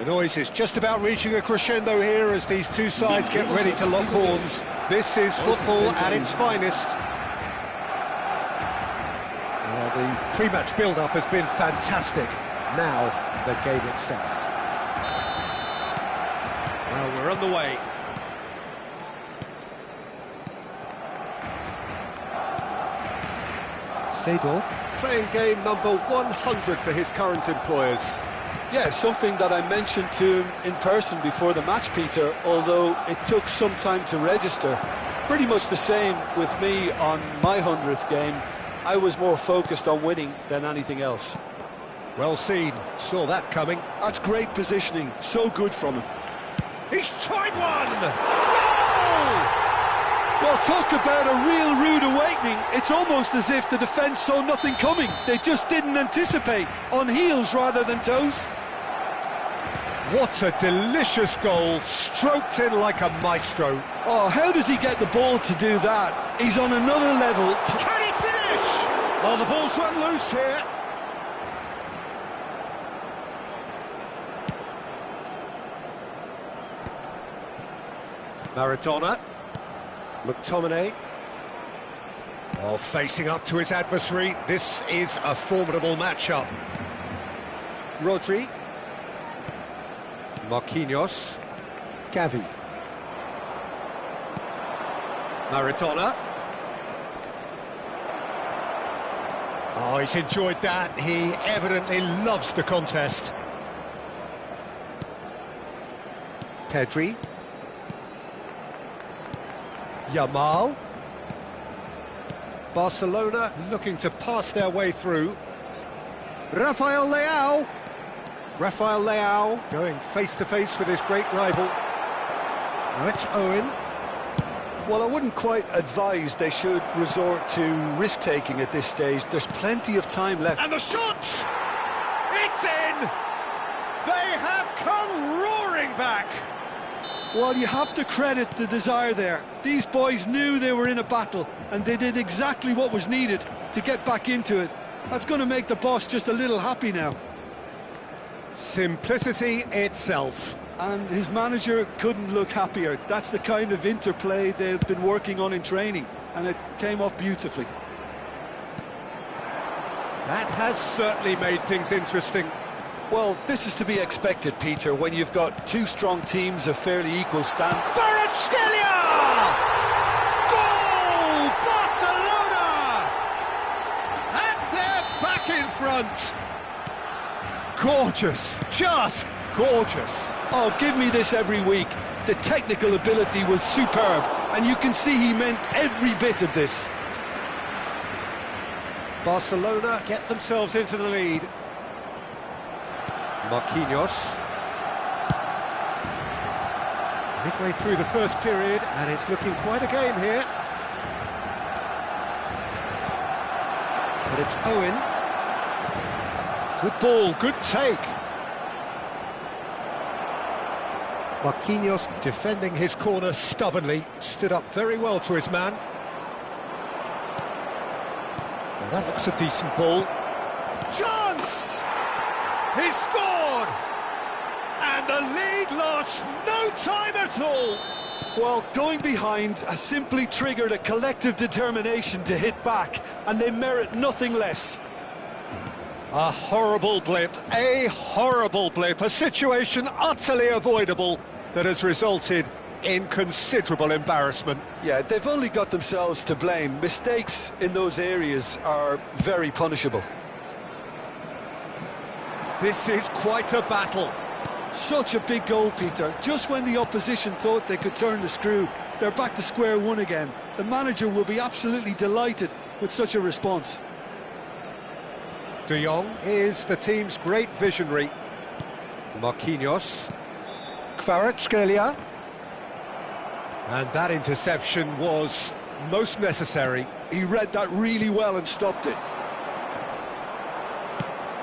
The noise is just about reaching a crescendo here as these two sides get ready to lock horns. This is football at its finest. Well, the pre-match build-up has been fantastic. Now, the game itself. Well, we're on the way. Seedorf playing game number 100 for his current employers. Yeah, something that I mentioned to him in person before the match, Peter, although it took some time to register. Pretty much the same with me on my 100th game. I was more focused on winning than anything else. Well seen, saw that coming. That's great positioning, so good from him. He's tried one! Goal! Well, talk about a real rude awakening. It's almost as if the defence saw nothing coming. They just didn't anticipate, on heels rather than toes. What a delicious goal, stroked in like a maestro. Oh, how does he get the ball to do that? He's on another level. Can he finish? Oh, the ball's run loose here. Maradona. McTominay. Oh, facing up to his adversary. This is a formidable matchup. Rodri. Marquinhos. Gavi. Maradona. Oh, he's enjoyed that. He evidently loves the contest. Pedri. Yamal. Barcelona looking to pass their way through. Rafael Leao. Rafael Leao going face-to-face with his great rival. Now it's Owen. Well, I wouldn't quite advise they should resort to risk-taking at this stage. There's plenty of time left. And the shot! It's in! They have come roaring back! Well, you have to credit the desire there. These boys knew they were in a battle, and they did exactly what was needed to get back into it. That's going to make the boss just a little happy now. Simplicity itself. And his manager couldn't look happier. That's the kind of interplay they've been working on in training, and it came off beautifully. That has certainly made things interesting. Well, this is to be expected, Peter, when you've got two strong teams of fairly equal stand. Kvaratskhelia! Goal! Barcelona! And they're back in front. Gorgeous, just gorgeous. Oh, give me this every week. The technical ability was superb, and you can see he meant every bit of this. Barcelona get themselves into the lead. Marquinhos. Midway through the first period, and it's looking quite a game here. But it's Owen. Good ball, good take. Marquinhos defending his corner stubbornly, stood up very well to his man. Well, that looks a decent ball. Chance! He scored! And the lead lost no time at all! Well, going behind has simply triggered a collective determination to hit back, and they merit nothing less. A horrible blip, a situation utterly avoidable that has resulted in considerable embarrassment. Yeah, they've only got themselves to blame. Mistakes in those areas are very punishable. This is quite a battle. Such a big goal, Peter. Just when the opposition thought they could turn the screw, they're back to square one again. The manager will be absolutely delighted with such a response. De Jong is the team's great visionary. Marquinhos. Kvaratskhelia. And that interception was most necessary. He read that really well and stopped it.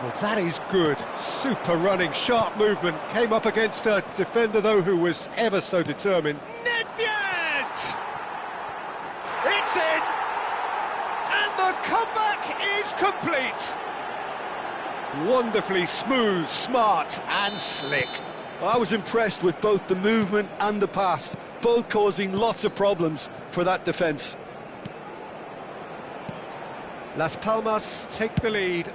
Well, that is good. Super running, sharp movement. Came up against a defender, though, who was ever so determined. Nedved! It's in! And the comeback is complete! Wonderfully smooth, smart and slick. Well, I was impressed with both the movement and the pass, both causing lots of problems for that defence. Las Palmas take the lead.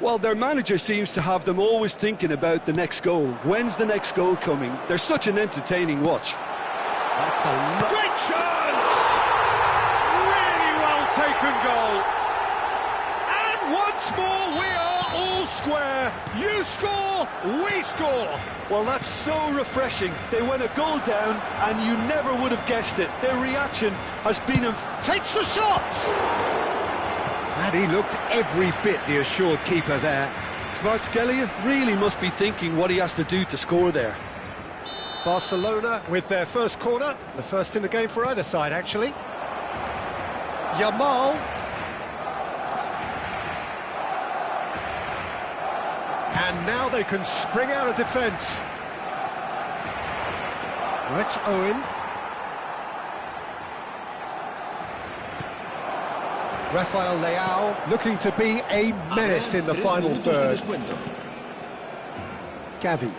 Well, their manager seems to have them always thinking about the next goal. When's the next goal coming? They're such an entertaining watch. That's a great chance! Really well taken goal. And once more we are all square. You score, we score. Well, that's so refreshing. They went a goal down and you never would have guessed it. Their reaction has been... Takes the shot! And he looked every bit the assured keeper there. Kvaratskhelia really must be thinking what he has to do to score there. Barcelona with their first corner, the first in the game for either side, actually. Yamal. And now they can spring out of defence. That's Owen. Rafael Leao looking to be a menace in the final third. Gavi.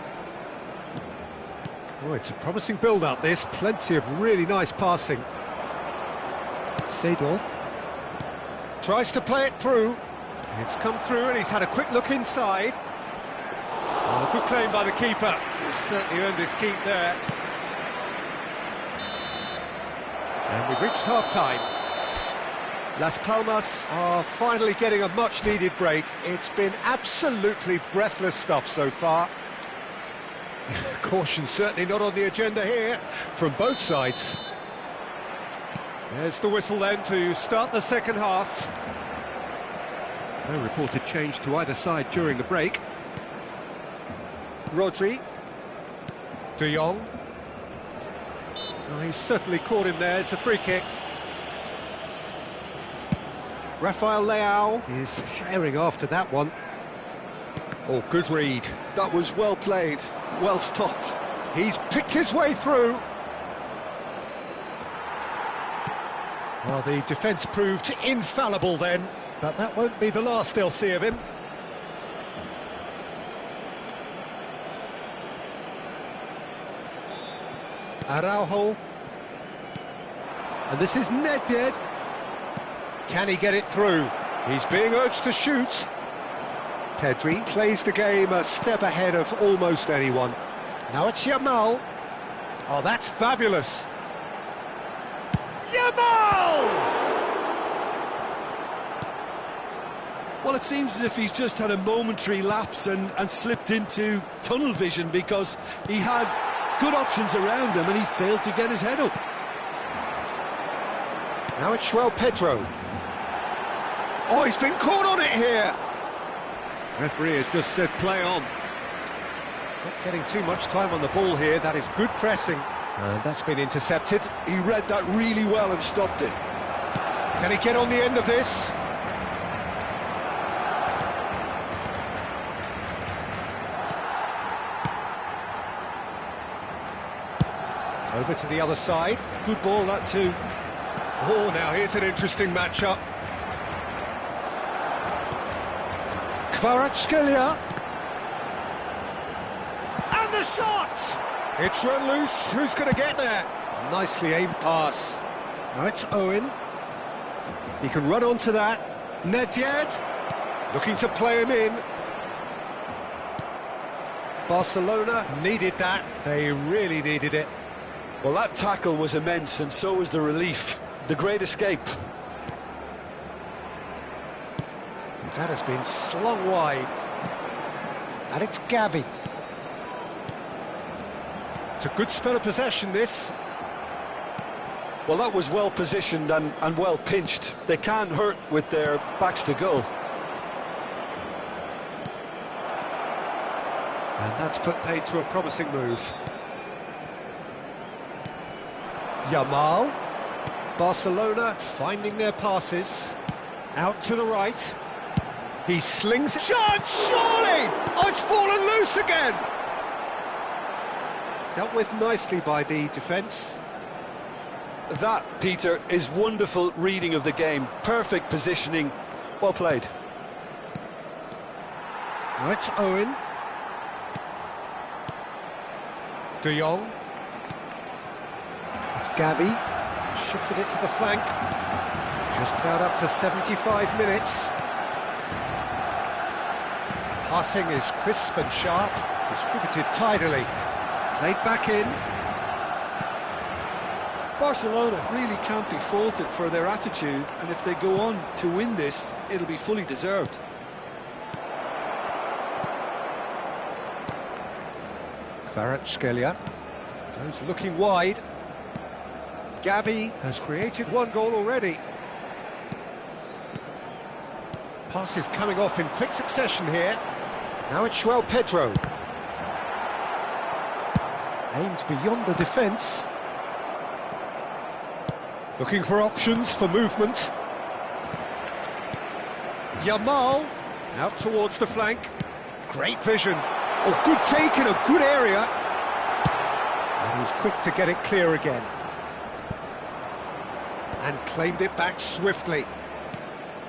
Oh, it's a promising build-up, this. Plenty of really nice passing. Seedorf tries to play it through. It's come through and he's had a quick look inside. Oh, good claim by the keeper. He's certainly earned his keep there. And we've reached half-time. Las Palmas are finally getting a much-needed break. It's been absolutely breathless stuff so far. Caution certainly not on the agenda here from both sides. There's the whistle then to start the second half. No reported change to either side during the break. Rodri. De Jong. Oh, he's certainly caught him there. It's a free kick. Rafael Leao is herring after that one. Oh, good read. That was well played, well stopped. He's picked his way through. Well, the defence proved infallible then, but that won't be the last they'll see of him. Araujo. And this is Nedved. Can he get it through? He's being urged to shoot. Pedri plays the game a step ahead of almost anyone. Now it's Yamal. Oh, that's fabulous. Yamal! Well, it seems as if he's just had a momentary lapse and slipped into tunnel vision, because he had good options around him and he failed to get his head up. Now it's João Pedro. Oh, he's been caught on it here. Referee has just said play on. Not getting too much time on the ball here. That is good pressing. And that's been intercepted. He read that really well and stopped it. Can he get on the end of this? Over to the other side. Good ball, that too. Oh, now here's an interesting matchup. Kvaratskhelia. And the shot! It's run loose. Who's going to get there? Nicely aimed pass. Now it's Owen. He can run onto that. Nedved. Looking to play him in. Barcelona needed that. They really needed it. Well, that tackle was immense, and so was the relief. The great escape. That has been slung wide. And it's Gavi. It's a good spell of possession, this. Well, that was well positioned and well pinched. They can't hurt with their backs to goal. And that's put paid to a promising move. Yamal. Barcelona finding their passes. Out to the right. He slings it. Shot, surely! Oh, it's fallen loose again! Dealt with nicely by the defence. That, Peter, is wonderful reading of the game. Perfect positioning. Well played. Now it's Owen. De Jong. It's Gavi. Shifted it to the flank. Just about up to 75 minutes. Passing is crisp and sharp. Distributed tidily. Played back in. Barcelona really can't be faulted for their attitude, and if they go on to win this, it'll be fully deserved. Kvaratskhelia goes looking wide. Gavi has created one goal already. Passes coming off in quick succession here. Now it's João Pedro. Aimed beyond the defence. Looking for options for movement. Yamal out towards the flank. Great vision. Oh, good take in a good area. And he's quick to get it clear again. And claimed it back swiftly.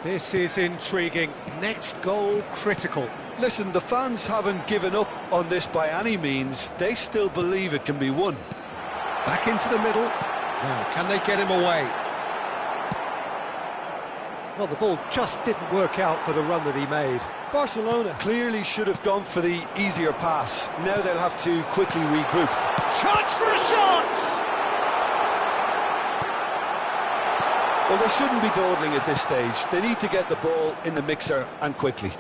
This is intriguing. Next goal critical. Listen, the fans haven't given up on this by any means. They still believe it can be won. Back into the middle. Now, can they get him away? Well, the ball just didn't work out for the run that he made. Barcelona clearly should have gone for the easier pass. Now they'll have to quickly regroup. Chance for a shot! Well, they shouldn't be dawdling at this stage. They need to get the ball in the mixer and quickly.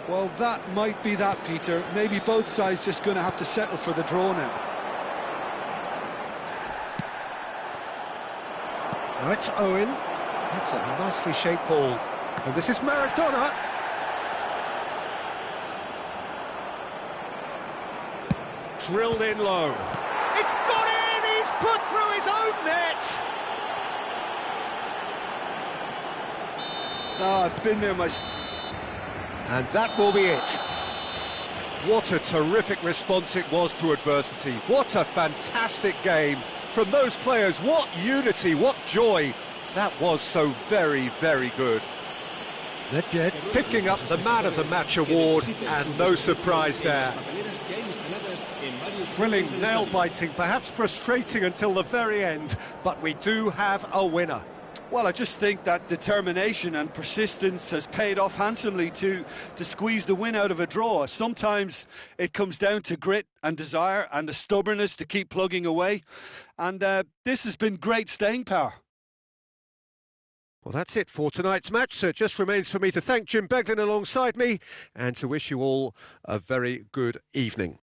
Well, that might be that, Peter. Maybe both sides just going to have to settle for the draw now. Now it's Owen. That's a nicely shaped ball. And this is Maradona. Drilled in low. It's got in! He's put through his own net! Oh, I've been there myself. And that will be it. What a terrific response it was to adversity. What a fantastic game from those players. What unity, what joy. That was so very, very good. Nedved picking up the Man of the Match award, and no surprise there. Thrilling, nail-biting, perhaps frustrating until the very end, but we do have a winner. Well, I just think that determination and persistence has paid off handsomely to squeeze the win out of a draw. Sometimes it comes down to grit and desire and the stubbornness to keep plugging away. And this has been great staying power. Well, that's it for tonight's match, so it just remains for me to thank Jim Beglin alongside me and to wish you all a very good evening.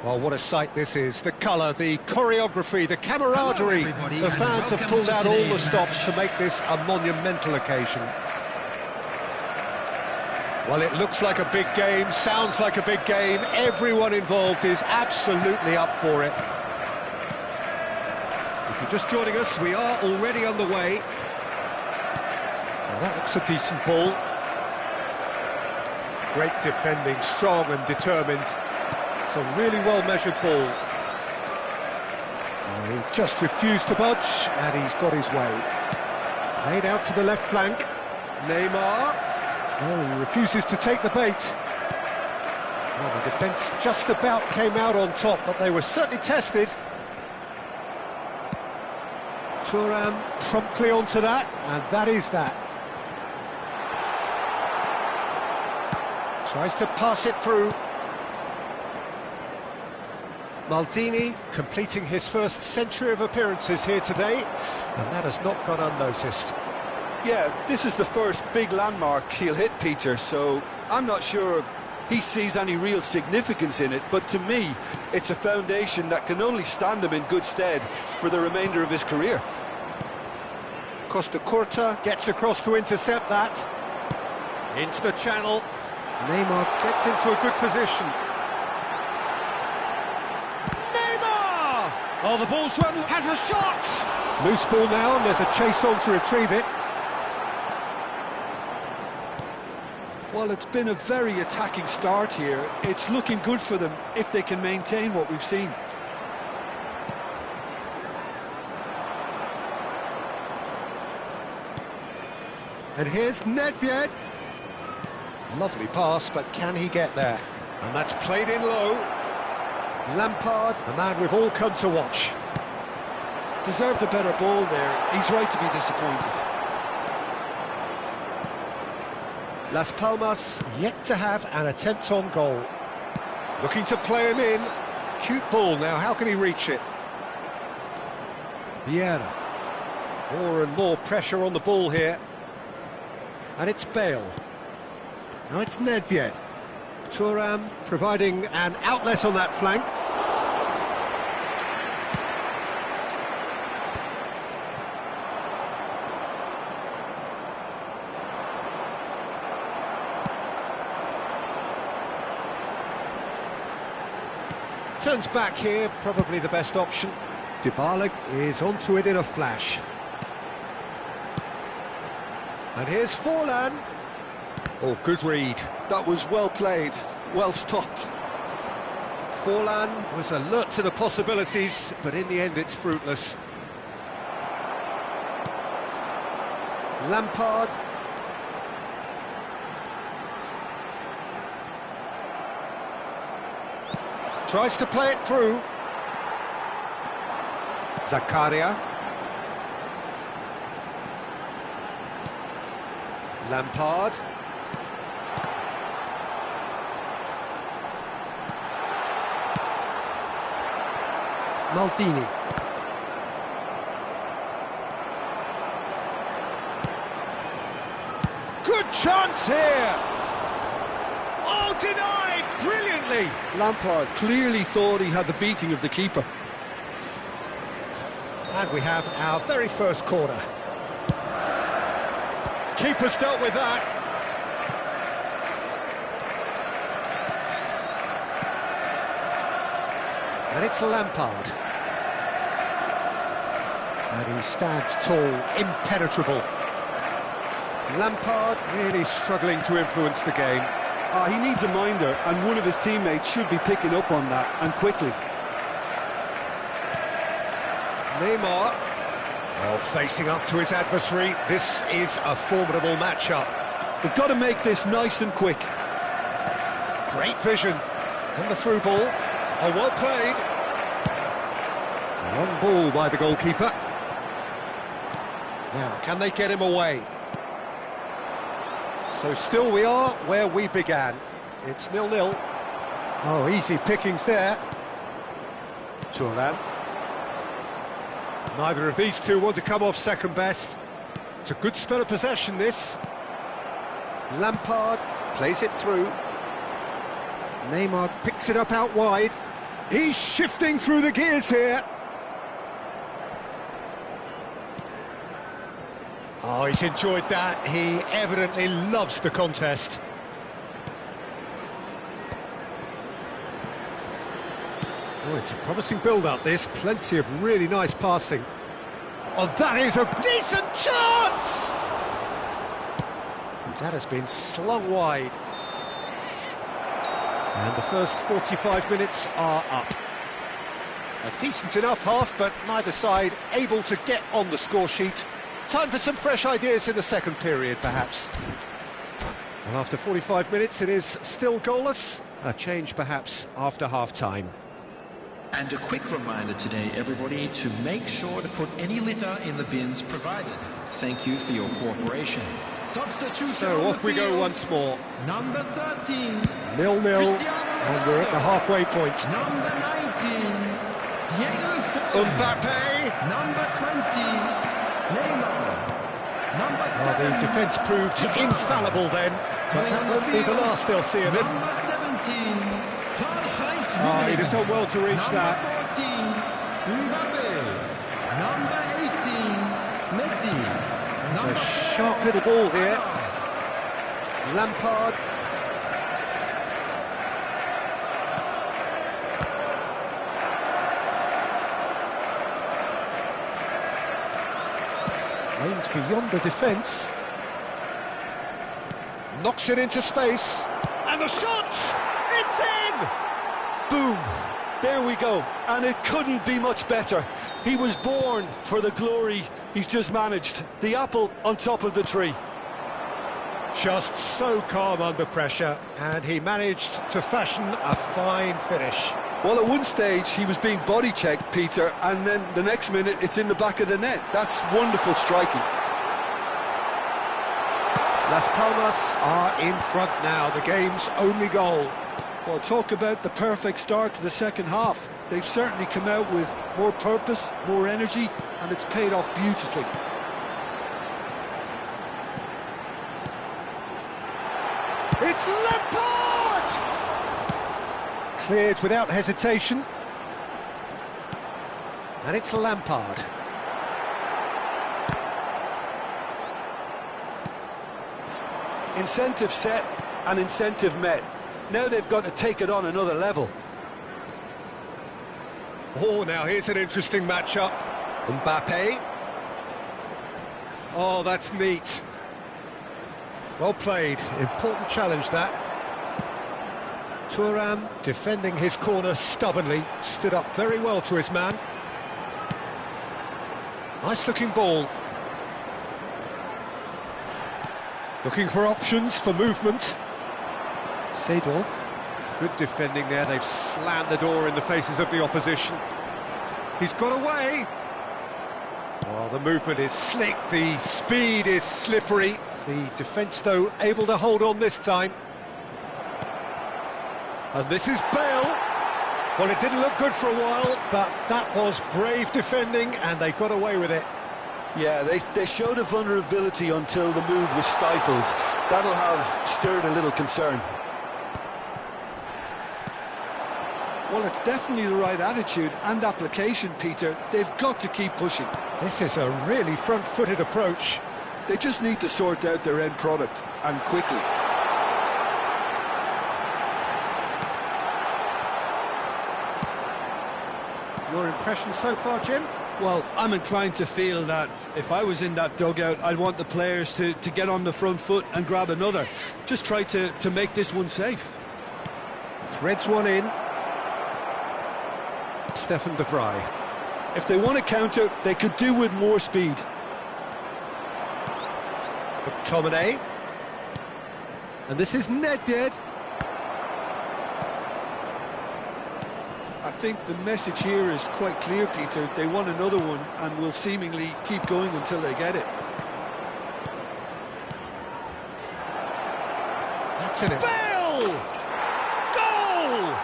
Well, what a sight this is. The colour, the choreography, the camaraderie. The fans have pulled out all the stops to make this a monumental occasion. Well, it looks like a big game, sounds like a big game. Everyone involved is absolutely up for it. If you're just joining us, we are already on the way. Well, that looks a decent ball. Great defending, strong and determined. It's a really well-measured ball. Oh, he just refused to budge, and he's got his way. Played out to the left flank. Neymar. Oh, he refuses to take the bait. Well, the defence just about came out on top, but they were certainly tested. Thuram promptly onto that, and that is that. Tries to pass it through. Maldini completing his first century of appearances here today, and that has not gone unnoticed. Yeah, this is the first big landmark he'll hit, Peter, so I'm not sure he sees any real significance in it, but to me, it's a foundation that can only stand him in good stead for the remainder of his career. Costa Curta gets across to intercept that. Into the channel. Neymar gets into a good position. Neymar! Oh, the ball's run, has a shot! Loose ball now, and there's a chase on to retrieve it. Well, it's been a very attacking start here. It's looking good for them if they can maintain what we've seen. And here's Nedved. Lovely pass, but can he get there? And that's played in low. Lampard, the man we've all come to watch. Deserved a better ball there. He's right to be disappointed. Las Palmas yet to have an attempt on goal. Looking to play him in. Cute ball now, how can he reach it? Vieira. More and more pressure on the ball here. And it's Bale. Now it's Nedved. Thuram providing an outlet on that flank. Turns back here, probably the best option. Dybala is onto it in a flash. And here's Forlan. Oh, good read. That was well played, well stopped. Forlan was alert to the possibilities, but in the end it's fruitless. Lampard. Tries to play it through. Zakaria. Lampard. Maldini. Good chance here! Oh, denied brilliantly! Lampard clearly thought he had the beating of the keeper. And we have our very first corner. Keeper's dealt with that. And it's Lampard. And he stands tall, impenetrable. Lampard really struggling to influence the game. He needs a minder, and one of his teammates should be picking up on that, and quickly. Neymar. Oh, facing up to his adversary. This is a formidable matchup. They've got to make this nice and quick. Great vision. And the through ball. Oh, well played. Long ball by the goalkeeper. Now, can they get him away? So still we are where we began. It's 0-0. Oh, easy pickings there. Thuram. Neither of these two want to come off second best. It's a good spell of possession, this. Lampard plays it through. Neymar picks it up out wide. He's shifting through the gears here. Oh, he's enjoyed that. He evidently loves the contest. Oh, it's a promising build-up, this. Plenty of really nice passing. Oh, that is a decent chance! That has been slung wide. And the first 45 minutes are up. A decent enough half, but neither side able to get on the score sheet. Time for some fresh ideas in the second period, perhaps. And after 45 minutes, it is still goalless. A change, perhaps, after half-time. And a quick reminder today, everybody, to make sure to put any litter in the bins provided. Thank you for your cooperation. Substitution. So off we go once more. Number 13. 0-0, and we're at the halfway point. Number 19. Diego Forlan. Mbappe. Number 20. Neymar. Well, the defence proved infallible then, but that won't be the last they'll see of him. Number 17, Karl-Heinz Oh, he'd have Rummenigge. done well to reach Number that. 14, Mbappe. Number 18, Messi. It's Number a sharp little ball here. Lampard. Aims beyond the defence. Knocks it into space. And the shot! It's in! Boom! There we go. And it couldn't be much better. He was born for the glory he's just managed. The apple on top of the tree. Just so calm under pressure, and he managed to fashion a fine finish. Well, at one stage he was being body checked, Peter, and then the next minute it's in the back of the net. That's wonderful striking. Las Palmas are in front now, the game's only goal. Well, talk about the perfect start to the second half. They've certainly come out with more purpose, more energy, and it's paid off beautifully. It's Lampard! Cleared without hesitation. And it's Lampard. Incentive set and incentive met. Now they've got to take it on another level. Oh, now here's an interesting matchup. Mbappe. Oh, that's neat. Well played. Important challenge, that. Thuram, defending his corner stubbornly, stood up very well to his man. Nice-looking ball. Looking for options for movement. Seedorf. Good defending there. They've slammed the door in the faces of the opposition. He's got away. Oh, the movement is slick. The speed is slippery. The defence, though, able to hold on this time. And this is Bale. Well, it didn't look good for a while, but that was brave defending, and they got away with it. Yeah, they showed a vulnerability until the move was stifled. That'll have stirred a little concern. Well, it's definitely the right attitude and application, Peter. They've got to keep pushing. This is a really front-footed approach. They just need to sort out their end product, and quickly. Your impression so far, Jim? Well, I'm inclined to feel that if I was in that dugout, I'd want the players to get on the front foot and grab another. Just try to make this one safe. Threads one in. Stefan de Vrij. If they want to counter, they could do with more speed. McTominay. And this is Nedved. I think the message here is quite clear, Peter. They want another one and will seemingly keep going until they get it. That's in it. Bale! Goal!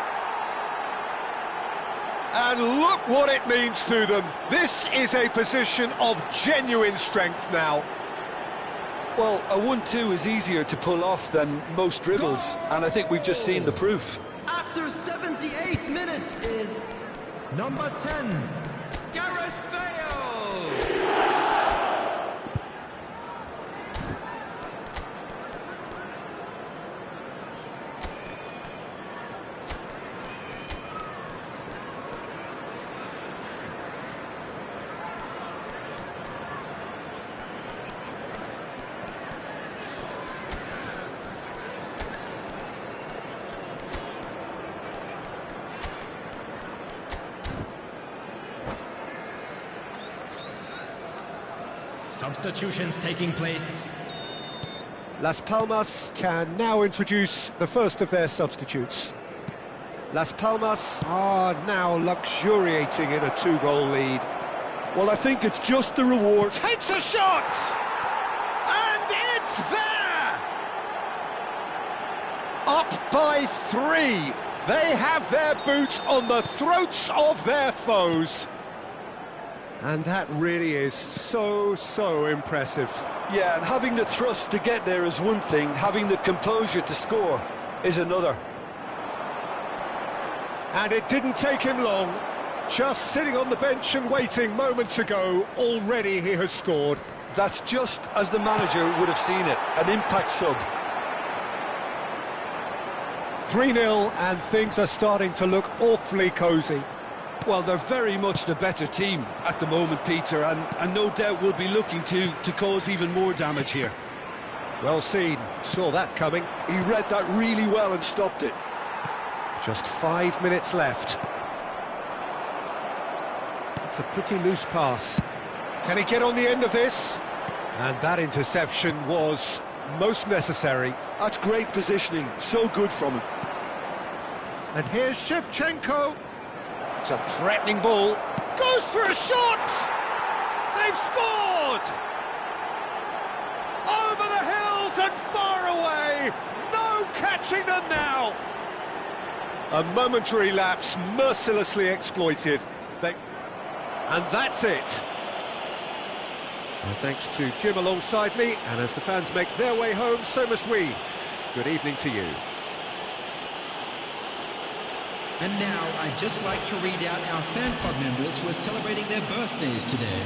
And look what it means to them. This is a position of genuine strength now. Well, a 1-2 is easier to pull off than most dribbles, and I think we've just seen the proof. After 78 minutes is number 10, Gareth Bale. Substitutions taking place. Las Palmas can now introduce the first of their substitutes. Las Palmas are now luxuriating in a 2-goal lead. Well, I think it's just the reward. Takes a shot! And it's there! Up by 3. They have their boot on the throats of their foes. And that really is so impressive. Yeah, and having the thrust to get there is one thing, having the composure to score is another. And it didn't take him long. Just sitting on the bench and waiting moments ago, already he has scored. That's just as the manager would have seen it, an impact sub. 3-0 and things are starting to look awfully cosy. Well, they're very much the better team at the moment, Peter, and no doubt will be looking to cause even more damage here. Well seen, saw that coming. He read that really well and stopped it. Just 5 minutes left. It's a pretty loose pass. Can he get on the end of this? And that interception was most necessary. That's great positioning, so good from him. And here's Shevchenko. It's a threatening ball. Goes for a shot! They've scored! Over the hills and far away! No catching them now! A momentary lapse mercilessly exploited. And that's it. And thanks to Jim alongside me, and as the fans make their way home, so must we. Good evening to you. And now, I'd just like to read out our fan club members who are celebrating their birthdays today.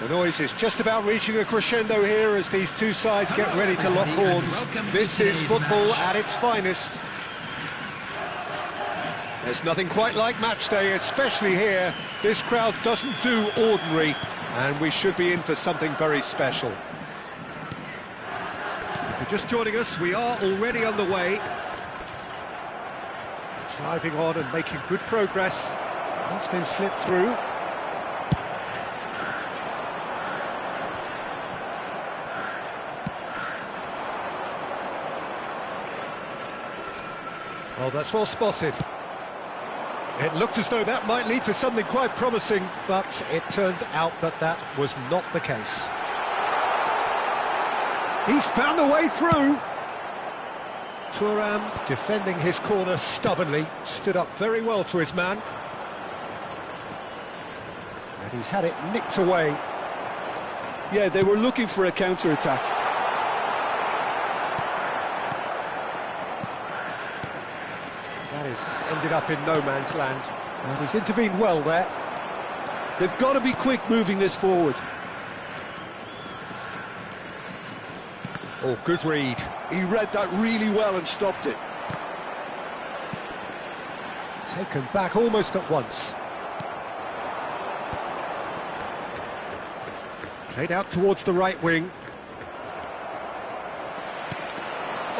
The noise is just about reaching a crescendo here as these two sides get ready to lock horns. This is football at its finest. There's nothing quite like match day, especially here. This crowd doesn't do ordinary, and we should be in for something very special. If you're just joining us, we are already on the way. Driving on and making good progress. That's been slipped through. Oh, that's well spotted. It looked as though that might lead to something quite promising, but it turned out that that was not the case. He's found a way through. Thuram, defending his corner stubbornly, stood up very well to his man. And he's had it nicked away. Yeah, they were looking for a counter-attack. That has ended up in no man's land. And he's intervened well there. They've got to be quick moving this forward. Oh, good read. He read that really well and stopped it. Taken back almost at once. Played out towards the right wing.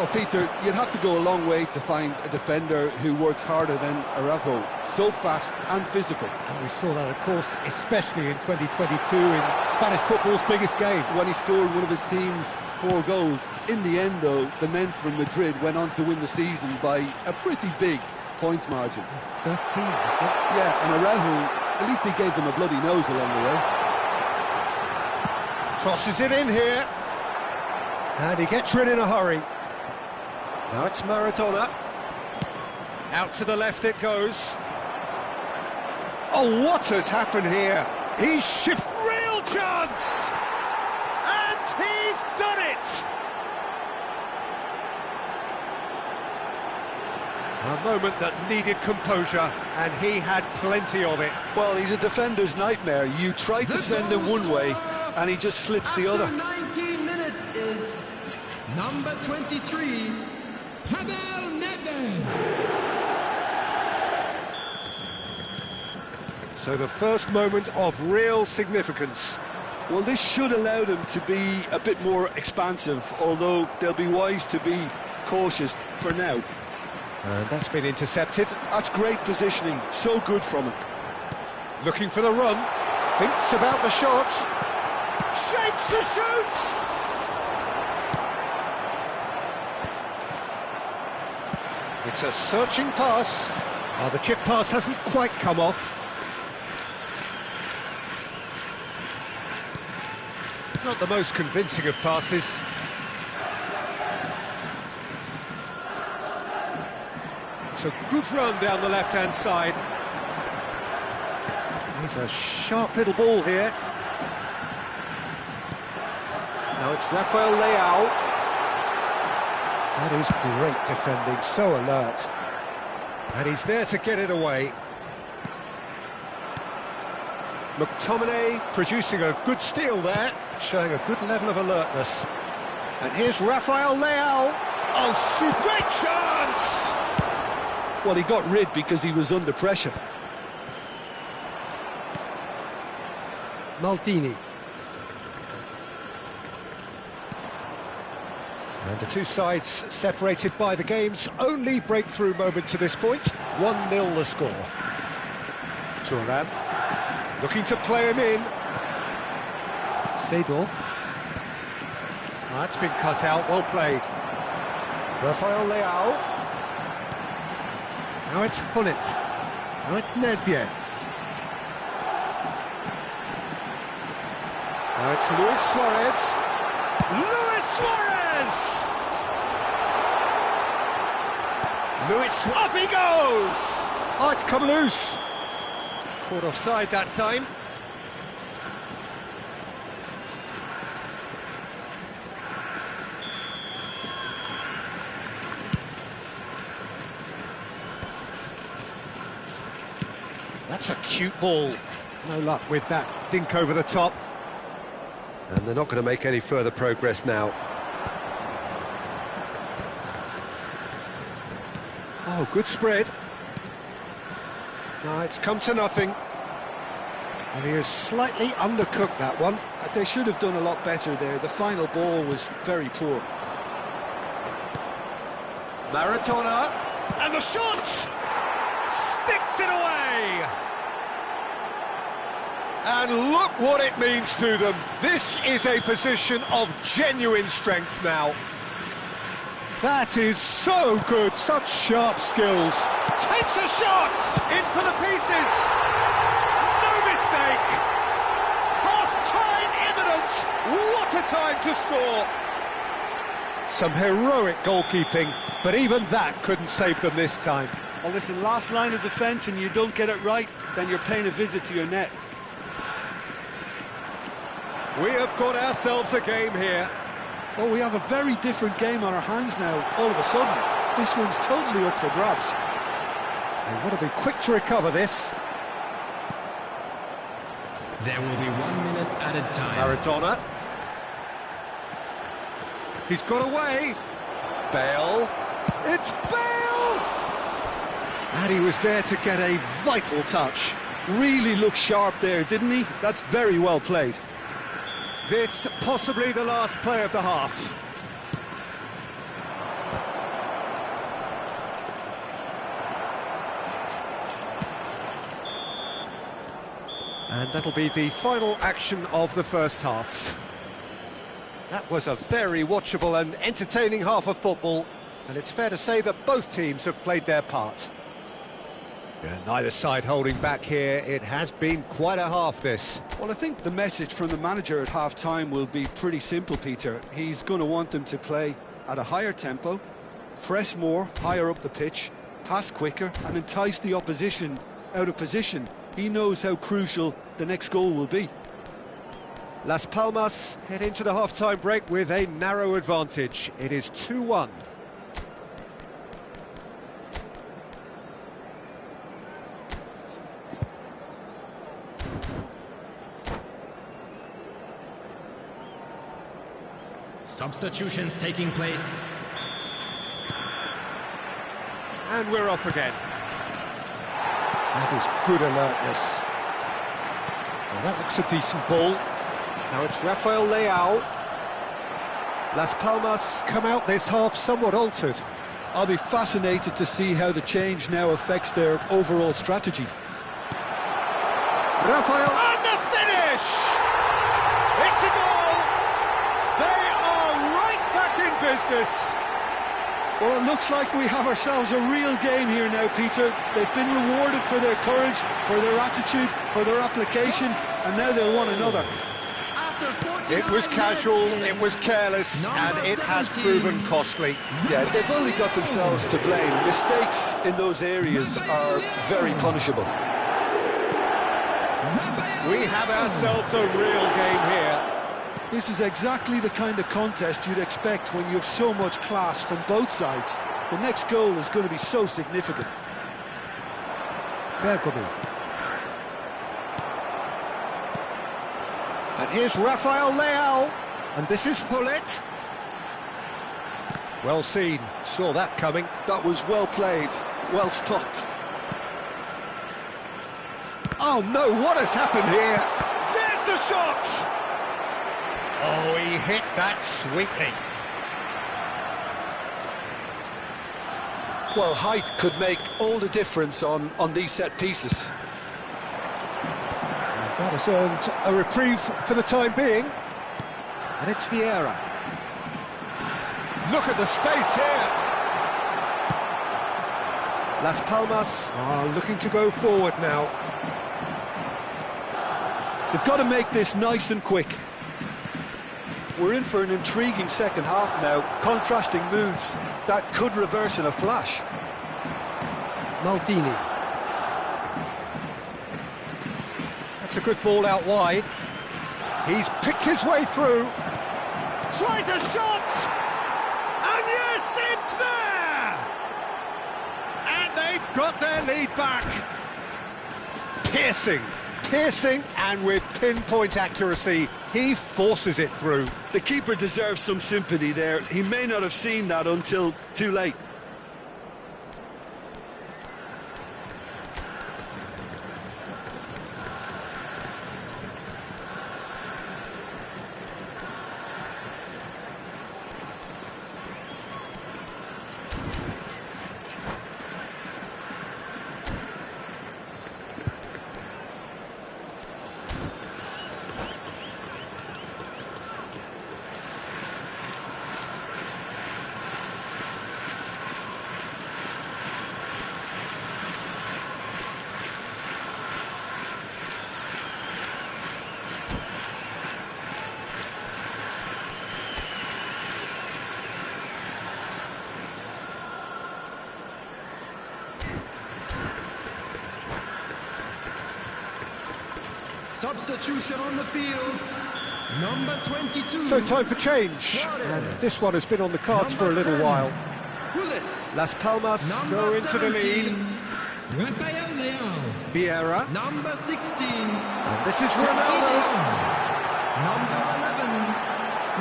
Oh, Peter, you'd have to go a long way to find a defender who works harder than Araujo. So fast and physical. And we saw that, of course, especially in 2022 in Spanish football's biggest game. When he scored one of his team's 4 goals. In the end, though, the men from Madrid went on to win the season by a pretty big points margin. 13, wasn't it? Yeah, and Araujo, at least he gave them a bloody nose along the way. Crosses it in here. And he gets rid in a hurry. Now it's Maradona. Out to the left it goes. Oh, what has happened here? He's shifted. Real chance! done it! A moment that needed composure, and he had plenty of it. Well, he's a defender's nightmare. You try to send him one way, and he just slips the other. 19 minutes is number 23, Pavel Nedved. So the first moment of real significance. Well, this should allow them to be a bit more expansive, although they'll be wise to be cautious for now. And that's been intercepted. That's great positioning, so good from him. Looking for the run, thinks about the shot, shapes to shoot! It's a searching pass. Oh, the chip pass hasn't quite come off. Not the most convincing of passes. It's a good run down the left-hand side. He's a sharp little ball here. Now it's Rafael Leao. That is great defending, so alert. And he's there to get it away. McTominay producing a good steal there, showing a good level of alertness. And here's Rafael Leao. Oh, great chance! Well, he got rid because he was under pressure. Maldini. And the two sides separated by the game's only breakthrough moment to this point. 1-0 the score. Thuram looking to play him in. Seedorf. That's been cut out, well played. Rafael Leao. Now it's Hullet. Now it's Nedved. Now it's Luis Suarez. Luis Suarez! Up he goes! Oh, it's come loose. Caught offside that time. That's a cute ball. No luck with that dink over the top. And they're not going to make any further progress now. Oh, good spread. No, it's come to nothing. And he has slightly undercooked that one. They should have done a lot better there. The final ball was very poor. Maradona, and the shot! Sticks it away! And look what it means to them. This is a position of genuine strength now. That is so good, such sharp skills. Takes a shot! In for the pieces! No mistake! Half-time imminent! What a time to score! Some heroic goalkeeping, but even that couldn't save them this time. Well, listen, last line of defence and you don't get it right, then you're paying a visit to your net. We have got ourselves a game here. Oh, we have a very different game on our hands now, all of a sudden. This one's totally up for grabs. They want to be quick to recover this. There will be 1 minute added time. Maradona. He's got away. Bale. It's Bale! And he was there to get a vital touch. Really looked sharp there, didn't he? That's very well played. This possibly the last play of the half. And that'll be the final action of the first half. That was a very watchable and entertaining half of football, and it's fair to say that both teams have played their part. And neither side holding back here. It has been quite a half, this. Well, I think the message from the manager at half-time will be pretty simple, Peter. He's going to want them to play at a higher tempo, press more, higher up the pitch, pass quicker, and entice the opposition out of position. He knows how crucial the next goal will be. Las Palmas head into the half-time break with a narrow advantage. It is 2-1. Substitutions taking place. And we're off again. That is good alertness. Well, that looks a decent ball. Now it's Rafael Leao. Las Palmas come out this half somewhat altered. I'll be fascinated to see how the change now affects their overall strategy. Rafael, and the finish! It's a goal! They are right back in business. Well, it looks like we have ourselves a real game here now, Peter. They've been rewarded for their courage, for their attitude, for their application, and now they'll want another. It was casual, it was careless, and it has proven costly. Yeah, they've only got themselves to blame. Mistakes in those areas are very punishable. We have ourselves a real game here. This is exactly the kind of contest you'd expect when you have so much class from both sides. The next goal is going to be so significant. Bergomi. And here's Rafael Leao. And this is Hullet. Well seen, saw that coming. That was well played, well stopped. Oh no, what has happened here? There's the shot! Oh, he hit that sweetly. Well, height could make all the difference on these set pieces. That has earned a reprieve for the time being. And it's Vieira. Look at the space here. Las Palmas are looking to go forward now. They've got to make this nice and quick. We're in for an intriguing second half now, contrasting moods that could reverse in a flash. Maldini. That's a good ball out wide. He's picked his way through. Tries a shot! And yes, it's there! And they've got their lead back. Piercing, and with pinpoint accuracy, he forces it through. The keeper deserves some sympathy there. He may not have seen that until too late. Substitution on the field, number 22. So time for change, and this one has been on the cards for a little while. Las Palmas go into the lead. Rafael Leao. Vieira. Number 16. And this is Ronaldo. Number 11.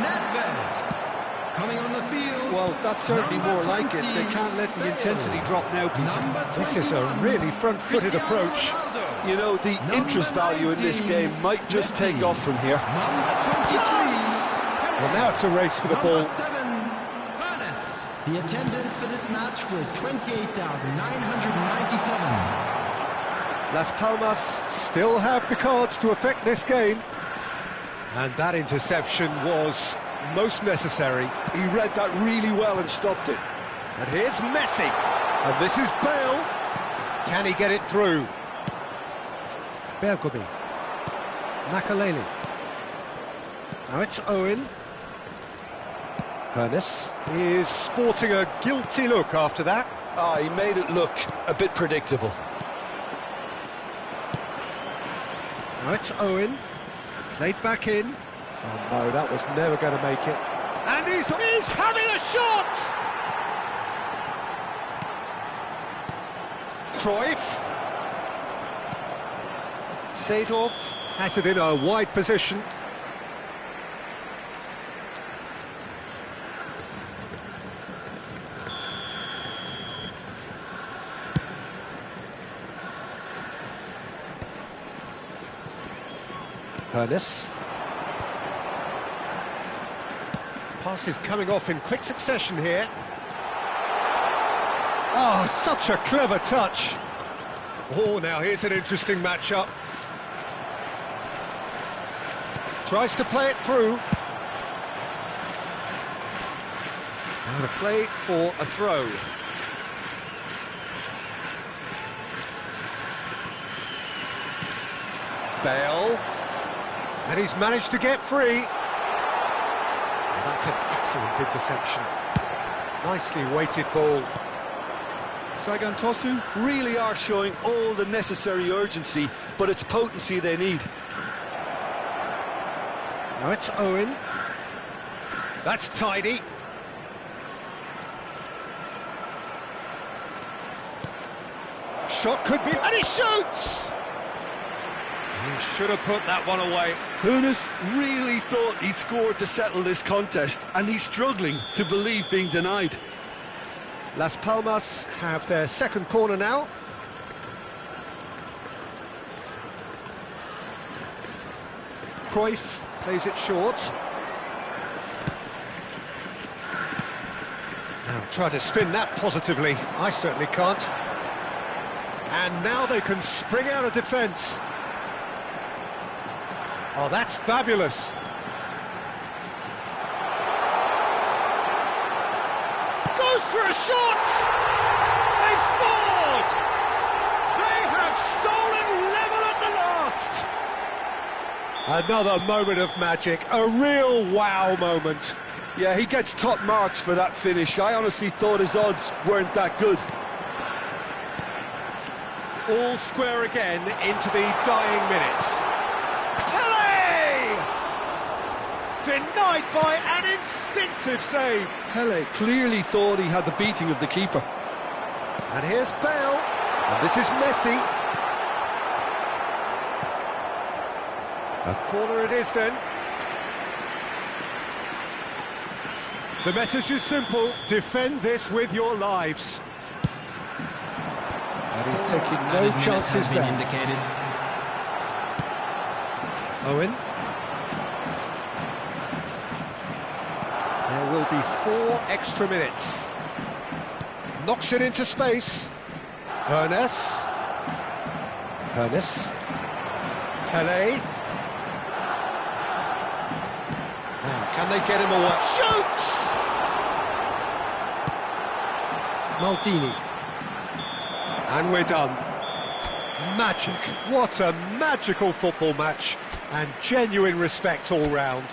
Nedved. Coming on the field. Well, that's certainly more like it. They can't let the intensity drop now, Peter. This is a really front-footed approach. You know, the interest value in this game might just take off from here. Chance! Well, now it's a race for the ball. Number 7, Furness. The attendance for this match was 28,997. Las Palmas still have the cards to affect this game. And that interception was most necessary. He read that really well and stopped it. And here's Messi. And this is Bale. Can he get it through? Bergomi. Makaleli. Now it's Owen. Furness is sporting a guilty look after that. He made it look a bit predictable. Now it's Owen. Played back in. Oh no, that was never going to make it. And he's having a shot! Cruyff. Seedorf has it in a wide position. Hoeneß. Passes coming off in quick succession here. Oh, such a clever touch. Oh, now here's an interesting matchup. Tries to play it through. Out of play for a throw. Bale. And he's managed to get free. And that's an excellent interception. Nicely weighted ball. Sagan Tosu really are showing all the necessary urgency, but it's potency they need. Now it's Owen. That's tidy. Shot could be... And he shoots! He should have put that one away. Hoeneß really thought he'd scored to settle this contest, and he's struggling to believe being denied. Las Palmas have their second corner now. Cruyff plays it short. Now try to spin that positively. I certainly can't. And now they can spring out of defence. Oh, that's fabulous. Goes for a shot! They've scored! They have stolen level at the last! Another moment of magic, a real wow moment. Yeah, he gets top marks for that finish. I honestly thought his odds weren't that good. All square again into the dying minutes. Pele! Denied by an instinctive save. Pele clearly thought he had the beating of the keeper. And here's Bale, and this is Messi. A corner it is then. The message is simple, defend this with your lives. And he's taking no chances there. Indicated. Owen. There will be 4 extra minutes. Knocks it into space. Hoeneß. Hoeneß. Pele. Now, can they get him away? Shoots! Maldini. And we're done. Magic. What a magical football match. And genuine respect all round.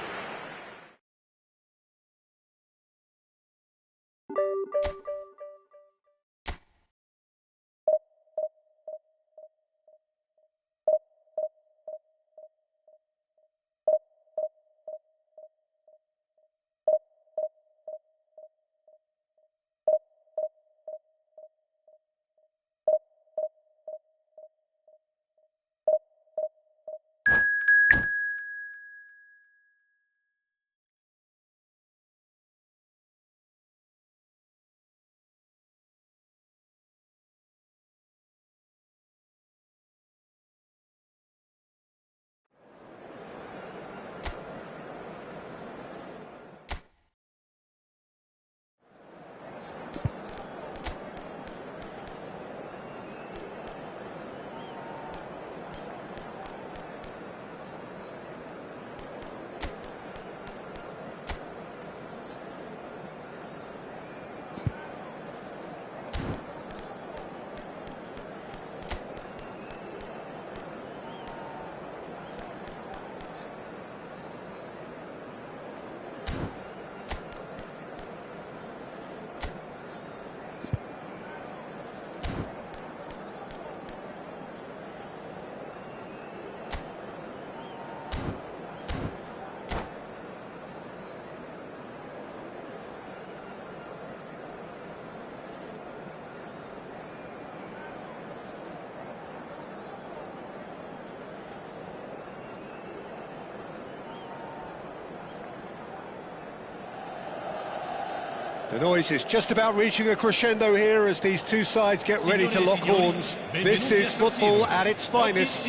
The noise is just about reaching a crescendo here as these two sides get ready to lock horns. This is football at its finest.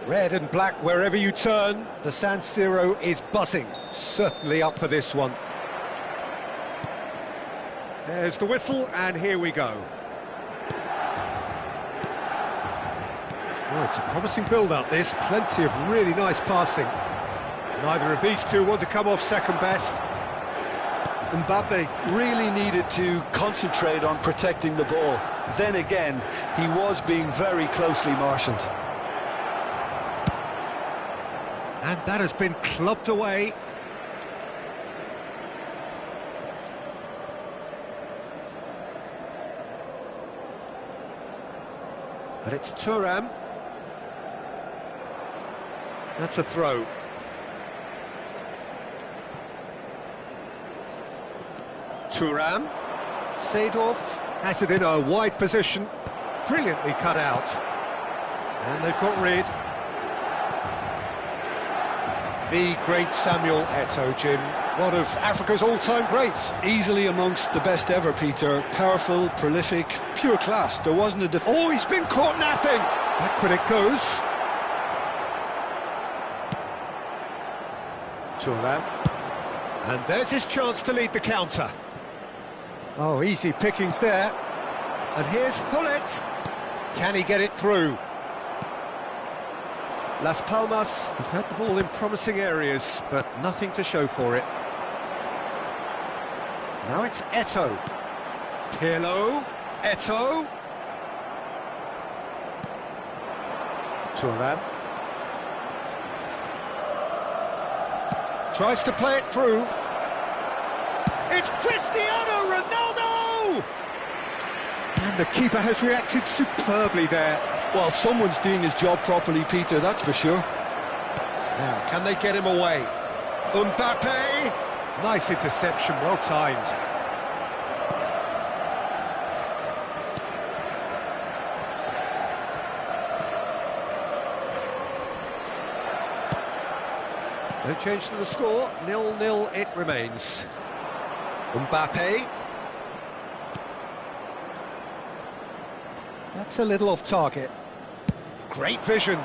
Red and black wherever you turn, the San Siro is buzzing. Certainly up for this one. There's the whistle, and here we go. Oh, it's a promising build-up, this. Plenty of really nice passing. Neither of these two want to come off second best. Mbappe really needed to concentrate on protecting the ball. Then again, he was being very closely marshalled. And that has been clubbed away. But it's Thuram. That's a throw. Thuram. Seedorf has it in a wide position. Brilliantly cut out. And they've got rid. The great Samuel Eto'o, Jim. One of Africa's all-time greats. Easily amongst the best ever, Peter. Powerful, prolific, pure class. There wasn't a... Oh, he's been caught napping. Backward it goes. Thuram. And there's his chance to lead the counter. Oh, easy pickings there. And here's Hullet. Can he get it through? Las Palmas have had the ball in promising areas, but nothing to show for it. Now it's Eto'o. Pirlo. Eto'o. Thuram. Tries to play it through. It's Cristiano Ronaldo! And the keeper has reacted superbly there. Well, someone's doing his job properly, Peter, that's for sure. Now, can they get him away? Mbappe! Nice interception, well timed. No change to the score, 0-0 it remains. Mbappe. That's a little off target. Great vision.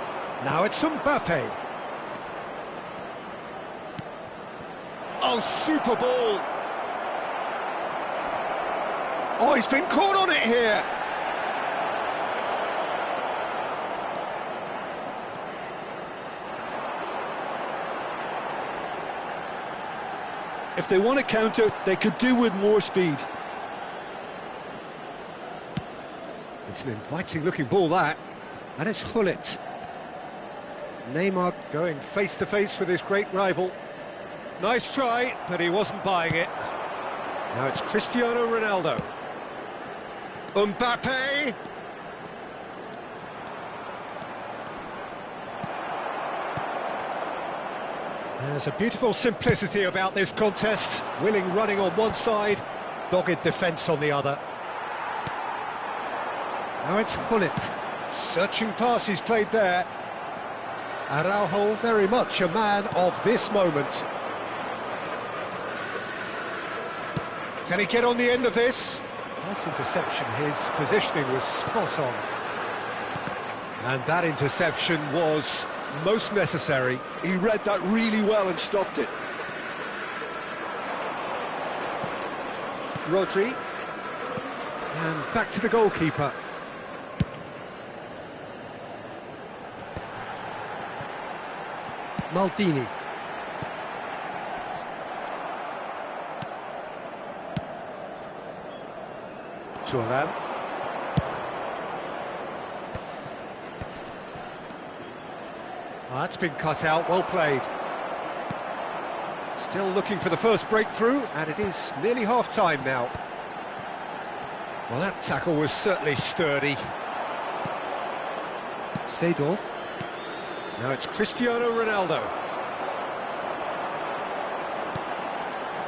Now it's Mbappe. Oh, super ball. Oh, he's been caught on it here. If they want to counter, they could do with more speed. It's an inviting-looking ball, that. And it's Hullet. Neymar going face-to-face with his great rival. Nice try, but he wasn't buying it. Now it's Cristiano Ronaldo. Mbappe! There's a beautiful simplicity about this contest. Willing running on one side, dogged defence on the other. Now it's Hullet. Searching pass he's played there. Araujo very much a man of this moment. Can he get on the end of this? Nice interception, his positioning was spot on. And that interception was most necessary. He read that really well and stopped it. Rodri. And back to the goalkeeper. Maldini. Thuram. That's been cut out, well played. Still looking for the first breakthrough, and it is nearly half-time now. Well, that tackle was certainly sturdy. Seedorf. Now it's Cristiano Ronaldo.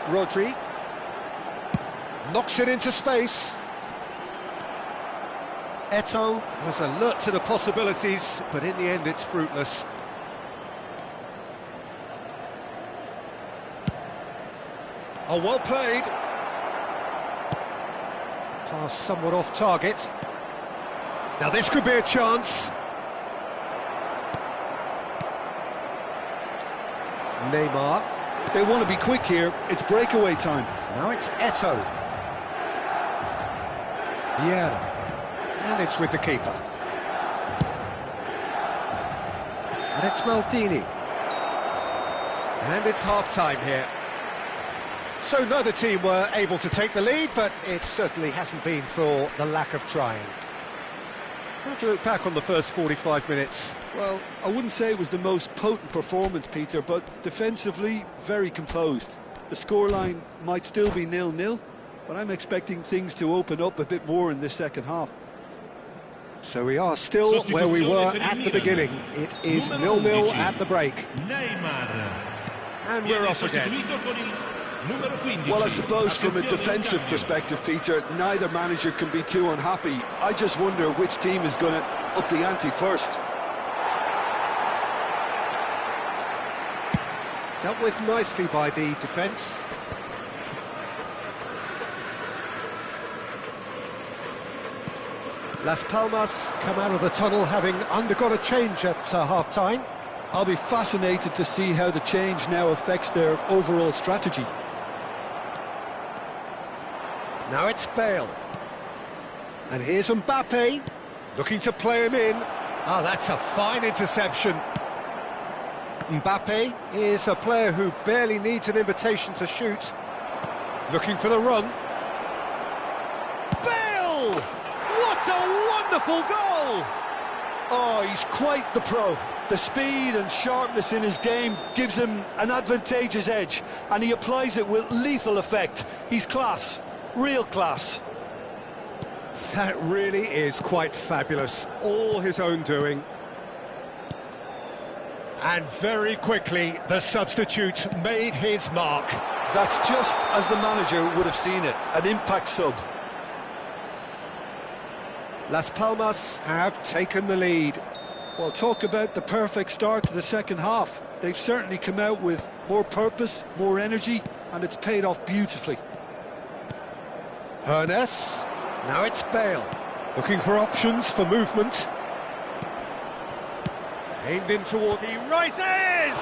Rodri. Knocks it into space. Eto'o was alert to the possibilities, but in the end it's fruitless. Oh, well played. Pass somewhat off target. Now this could be a chance. Neymar. They want to be quick here. It's breakaway time. Now it's Eto'o. Vieira. And it's with the keeper. And it's Maldini. And it's half-time here. So neither team were able to take the lead, but it certainly hasn't been for the lack of trying. How do you look back on the first 45 minutes? Well, I wouldn't say it was the most potent performance, Peter, but defensively, very composed. The scoreline might still be 0-0, but I'm expecting things to open up a bit more in this second half. So we are still where we were at the beginning. It is 0-0 at the break. And we're off again. Well, I suppose from a defensive perspective, Peter, neither manager can be too unhappy. I just wonder which team is going to up the ante first. Dealt with nicely by the defence. Las Palmas come out of the tunnel having undergone a change at half-time. I'll be fascinated to see how the change now affects their overall strategy. Now it's Bale. And here's Mbappe, looking to play him in. Ah, that's a fine interception. Mbappe is a player who barely needs an invitation to shoot. Looking for the run. Bale! What a wonderful goal! Oh, he's quite the pro. The speed and sharpness in his game gives him an advantageous edge, and he applies it with lethal effect. He's class. Real class. That really is quite fabulous. All his own doing. And very quickly, the substitute made his mark. That's just as the manager would have seen it. An impact sub. Las Palmas have taken the lead. Well, talk about the perfect start to the second half. They've certainly come out with more purpose, more energy, and it's paid off beautifully. Hernes, now it's Bale, looking for options for movement. Aimed in toward, he rises!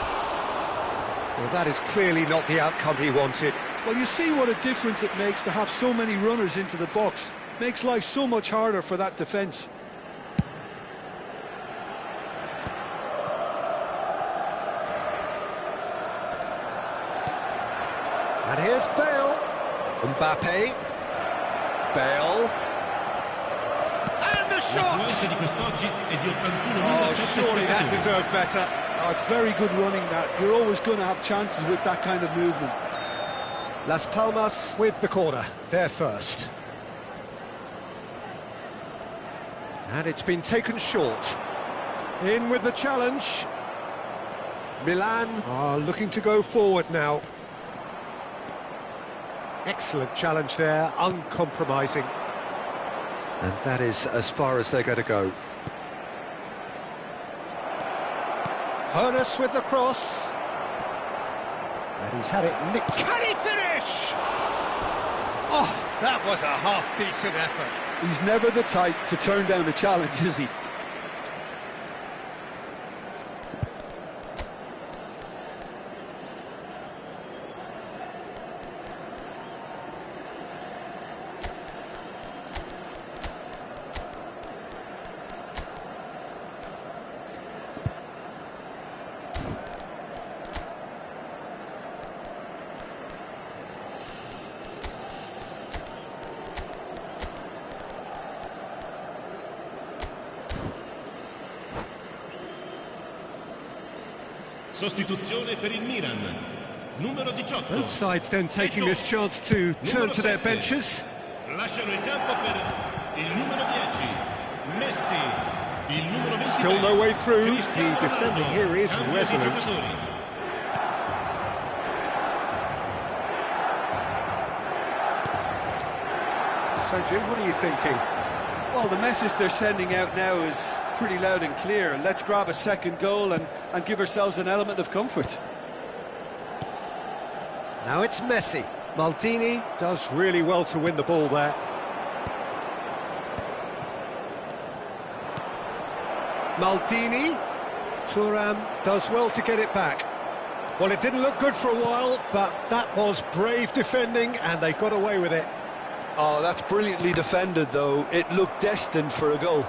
Well, that is clearly not the outcome he wanted. Well, you see what a difference it makes to have so many runners into the box. Makes life so much harder for that defence. And here's Bale. Mbappe. Bale. And the shot! Oh, surely that deserved better. Oh, it's very good running, that. You're always going to have chances with that kind of movement. Las Palmas with the corner, they're first. And it's been taken short. In with the challenge. Milan are looking to go forward now. Excellent challenge there, uncompromising. And that is as far as they're going to go. Hernes with the cross. And he's had it nicked. Can he finish? Oh, that was a half-decent effort. He's never the type to turn down a challenge, is he? Sostituzione per il Milan. Numero 18. Both sides then taking this chance to turn to their benches. Lasciano il campo per il numero 10. Messi. Il numero 23. Still no way through. The defending here is resolute. So, Jim, what are you thinking? Well, the message they're sending out now is pretty loud and clear. Let's grab a second goal and give ourselves an element of comfort. Now it's Messi. Maldini does really well to win the ball there. Maldini. Thuram does well to get it back. Well, it didn't look good for a while, but that was brave defending, and they got away with it. Oh, that's brilliantly defended, though. It looked destined for a goal.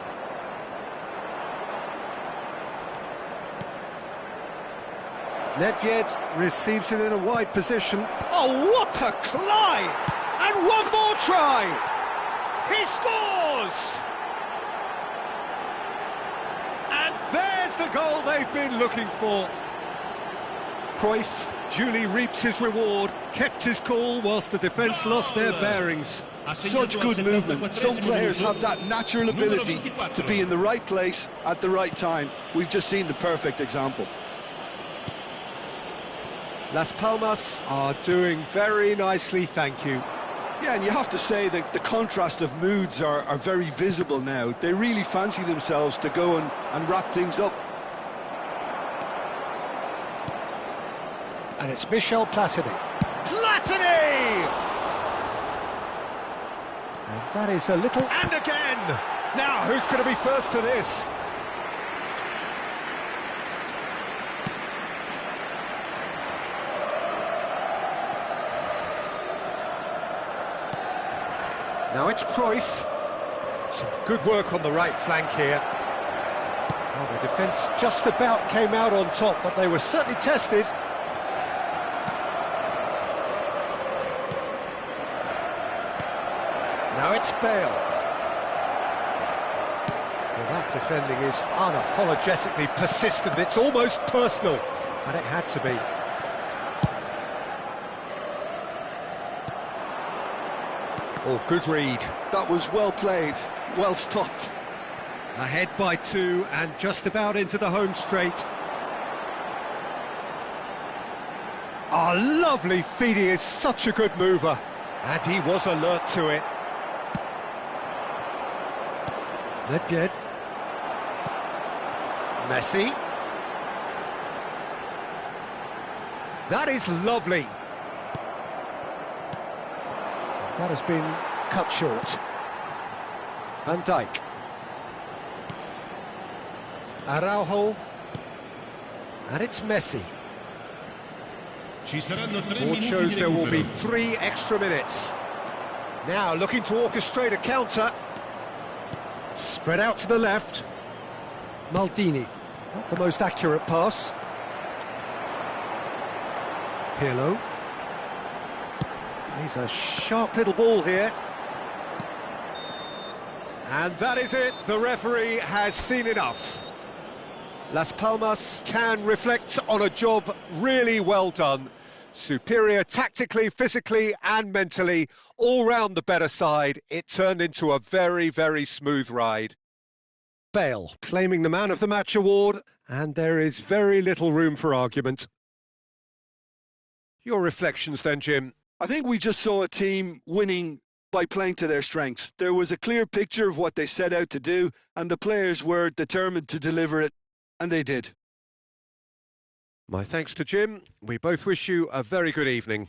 Nedved receives it in a wide position. Oh, what a climb! And one more try! He scores! And there's the goal they've been looking for. Cruyff duly reaps his reward, kept his cool whilst the defence lost their bearings. Such good movement. Some players have that natural ability to be in the right place at the right time. We've just seen the perfect example. Las Palmas are doing very nicely, thank you. Yeah, and you have to say that the contrast of moods are very visible now. They really fancy themselves to go and wrap things up. And it's Michel Platini. Platini! And that is a little... And again! Now, who's going to be first to this? Now it's Cruyff. Some good work on the right flank here. Well, the defence just about came out on top, but they were certainly tested. Now it's Bale. Well, that defending is unapologetically persistent. It's almost personal, and it had to be. Oh, good read. That was well played, well stopped. Ahead by 2 and just about into the home straight. Oh, lovely feed. He is such a good mover. And he was alert to it. Nedved. Messi. That is lovely. That has been cut short. Van Dijk. Araujo. And it's Messi. Board shows there will be 3 extra minutes. Now looking to orchestrate a counter. Spread out to the left. Maldini. Not the most accurate pass. Pirlo. He's a sharp little ball here. And that is it. The referee has seen enough. Las Palmas can reflect on a job really well done. Superior tactically, physically and mentally. All round the better side. It turned into a very, very smooth ride. Bale claiming the Man of the Match award, and there is very little room for argument. Your reflections then, Jim? I think we just saw a team winning by playing to their strengths. There was a clear picture of what they set out to do, and the players were determined to deliver it, and they did. My thanks to Jim. We both wish you a very good evening.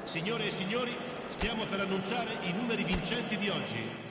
Signore e signori, stiamo per annunciare i numeri vincenti di oggi.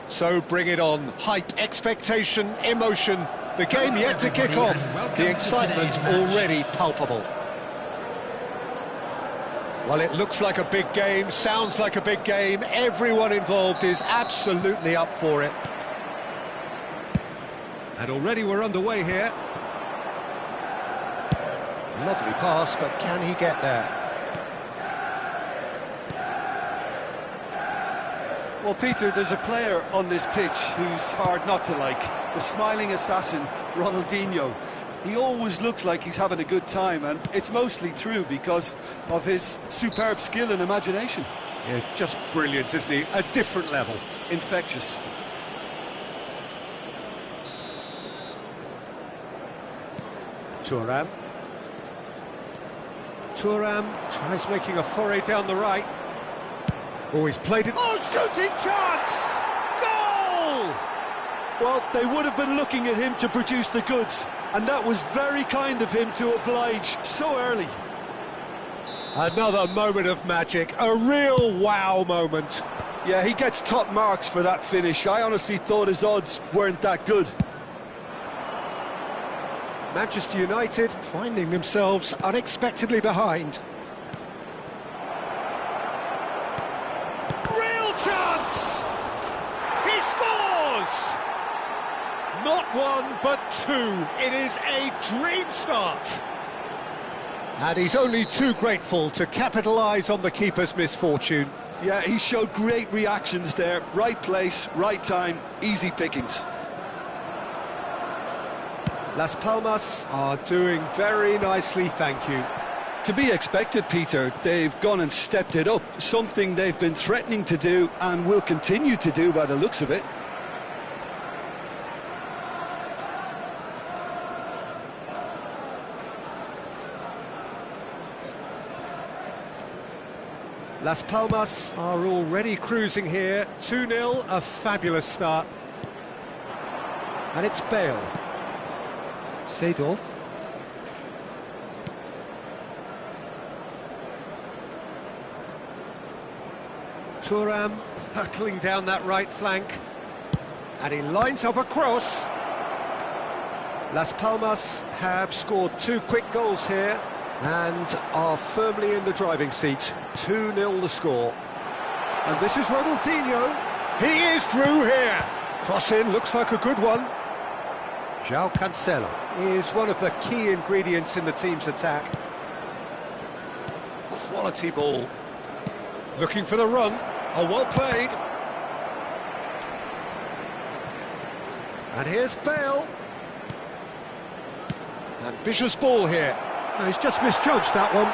So bring it on. Hype, expectation, emotion. The game yet to kick off. The excitement's already palpable. Well, it looks like a big game, sounds like a big game. Everyone involved is absolutely up for it. And already we're underway here. Lovely pass, but can he get there? Well, Peter, there's a player on this pitch who's hard not to like. The smiling assassin, Ronaldinho. He always looks like he's having a good time, and it's mostly true because of his superb skill and imagination. Yeah, just brilliant, isn't he? A different level. Infectious. Thuram. Thuram tries making a foray down the right. Oh, he's played it. Oh, shooting chance! Goal! Well, they would have been looking at him to produce the goods, and that was very kind of him to oblige so early. Another moment of magic, a real wow moment. Yeah, he gets top marks for that finish. I honestly thought his odds weren't that good. Manchester United finding themselves unexpectedly behind. Real chance! He scores! Not one, but two. It is a dream start. And he's only too grateful to capitalise on the keeper's misfortune. Yeah, he showed great reactions there. Right place, right time, easy pickings. Las Palmas are doing very nicely, thank you. To be expected, Peter. They've gone and stepped it up, something they've been threatening to do and will continue to do by the looks of it. Las Palmas are already cruising here. 2-0, a fabulous start. And it's Bale. Seedorf. Thuram hurtling down that right flank. And he lines up a cross. Las Palmas have scored 2 quick goals here and are firmly in the driving seat. 2-0 the score. And this is Ronaldinho. He is through here. Cross in, looks like a good one. João Cancelo is one of the key ingredients in the team's attack. Quality ball. Looking for the run. Oh, well played. And here's Bale. Ambitious ball here. No, he's just misjudged that one.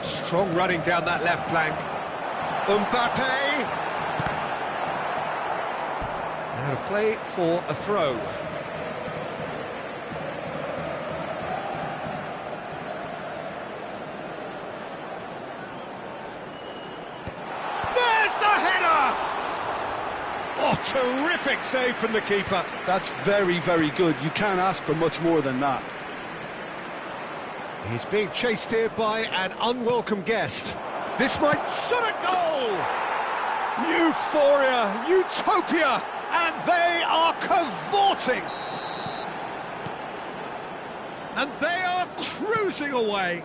Strong running down that left flank. Mbappe! Out of play for a throw. There's the header! Oh, terrific save from the keeper. That's very, very good. You can't ask for much more than that. He's being chased here by an unwelcome guest. This might shot a goal! Euphoria, utopia, and they are cavorting. And they are cruising away.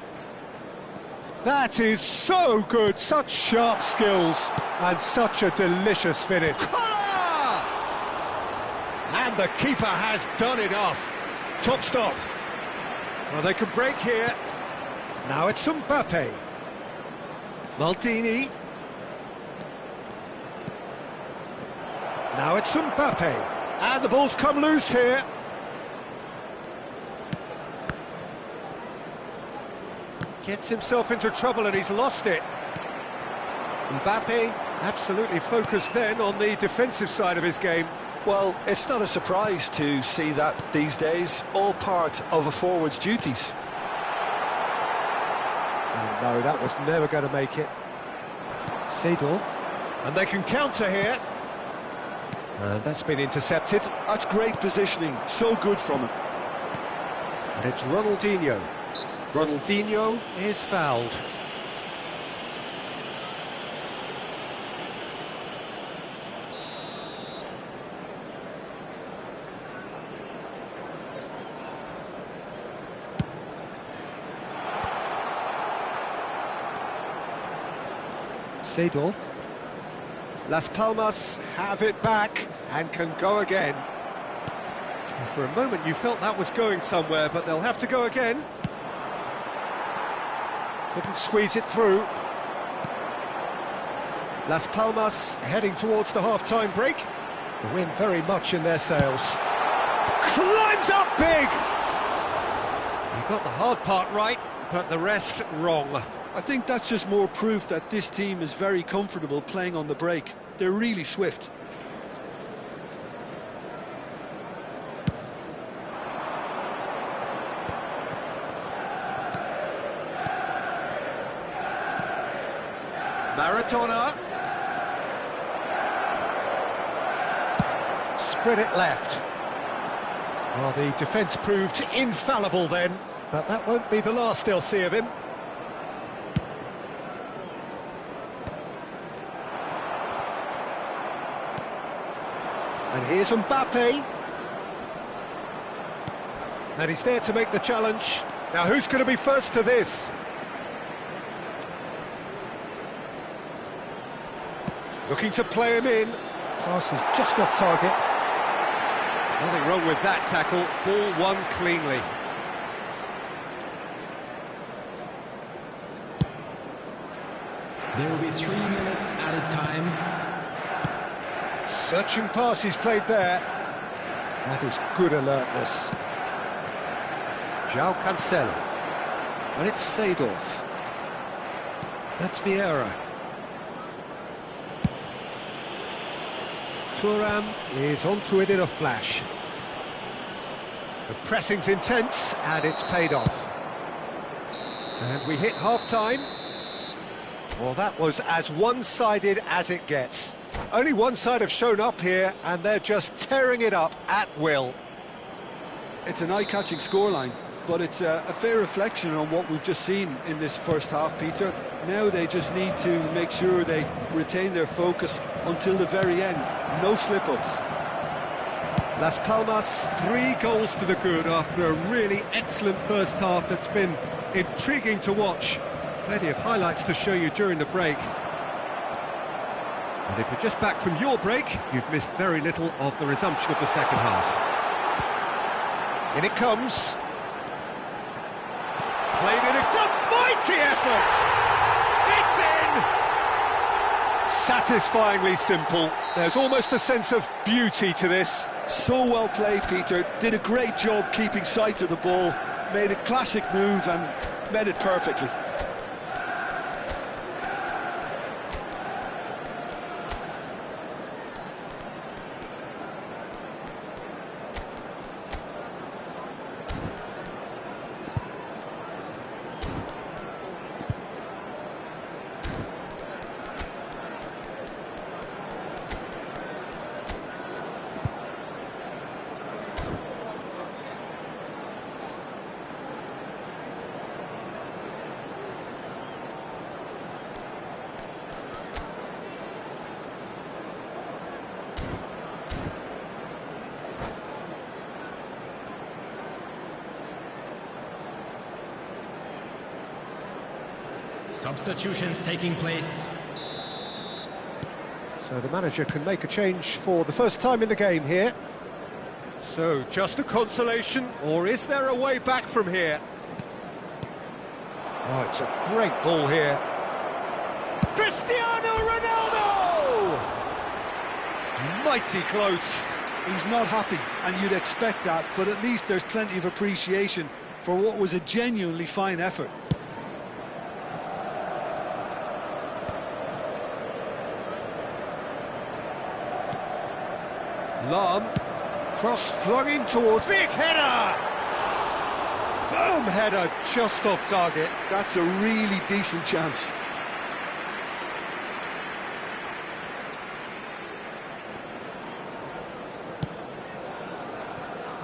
That is so good, such sharp skills, and such a delicious finish. Collar! And the keeper has done enough. Top stop. Well, they can break here. Now it's Mbappe. Maldini. Now it's Mbappe. And the ball's come loose here. Gets himself into trouble and he's lost it. Mbappe absolutely focused then on the defensive side of his game. Well, it's not a surprise to see that these days, all part of a forward's duties. Oh, no, that was never going to make it. Seedorf. And they can counter here. And that's been intercepted. That's great positioning, so good from him. And it's Ronaldinho. Ronaldinho is fouled. Seedorf. Las Palmas have it back and can go again. For a moment you felt that was going somewhere, but they'll have to go again. Couldn't squeeze it through. Las Palmas heading towards the half-time break. The wind very much in their sails. Climbs up big! He got the hard part right, but the rest wrong. I think that's just more proof that this team is very comfortable playing on the break. They're really swift. Maradona. Spread it left. Well, the defence proved infallible then, but that won't be the last they'll see of him. And here's Mbappe. And he's there to make the challenge. Now, who's going to be first to this? Looking to play him in. Pass is just off target. Nothing wrong with that tackle. Ball won cleanly. There will be 3 minutes added time. Searching pass he's played there. That is good alertness. João Cancelo. And it's Seedorf. That's Vieira. Thuram is onto it in a flash. The pressing's intense, and it's paid off. And we hit half-time. Well, that was as one-sided as it gets. Only one side have shown up here, and they're just tearing it up at will. It's an eye-catching scoreline, but it's a fair reflection on what we've just seen in this first half, Peter. Now they just need to make sure they retain their focus until the very end. No slip-ups. Las Palmas, 3 goals to the good after a really excellent first half that's been intriguing to watch. Plenty of highlights to show you during the break. And if you're just back from your break, you've missed very little of the resumption of the second half. In it comes. Played in, it's a mighty effort! It's in! Satisfyingly simple. There's almost a sense of beauty to this. So well played, Peter. Did a great job keeping sight of the ball. Made a classic move and met it perfectly. Substitutions taking place. So the manager can make a change for the first time in the game here. So, just a consolation, or is there a way back from here? Oh, it's a great ball here. Cristiano Ronaldo! Mighty close. He's not happy, and you'd expect that, but at least there's plenty of appreciation for what was a genuinely fine effort. Lahm, cross flung in towards, big header! Firm header, just off target. That's a really decent chance.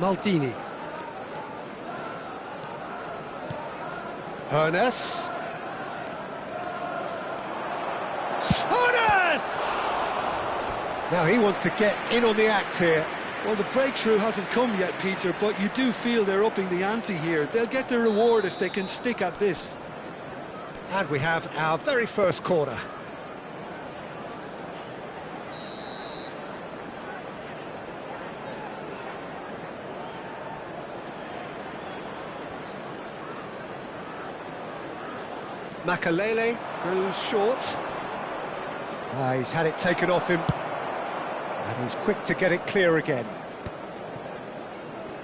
Maldini. Hernes. Now he wants to get in on the act here. Well, the breakthrough hasn't come yet, Peter, but you do feel they're upping the ante here. They'll get their reward if they can stick at this. And we have our very first corner. Makalele goes short. He's had it taken off him. And he's quick to get it clear again.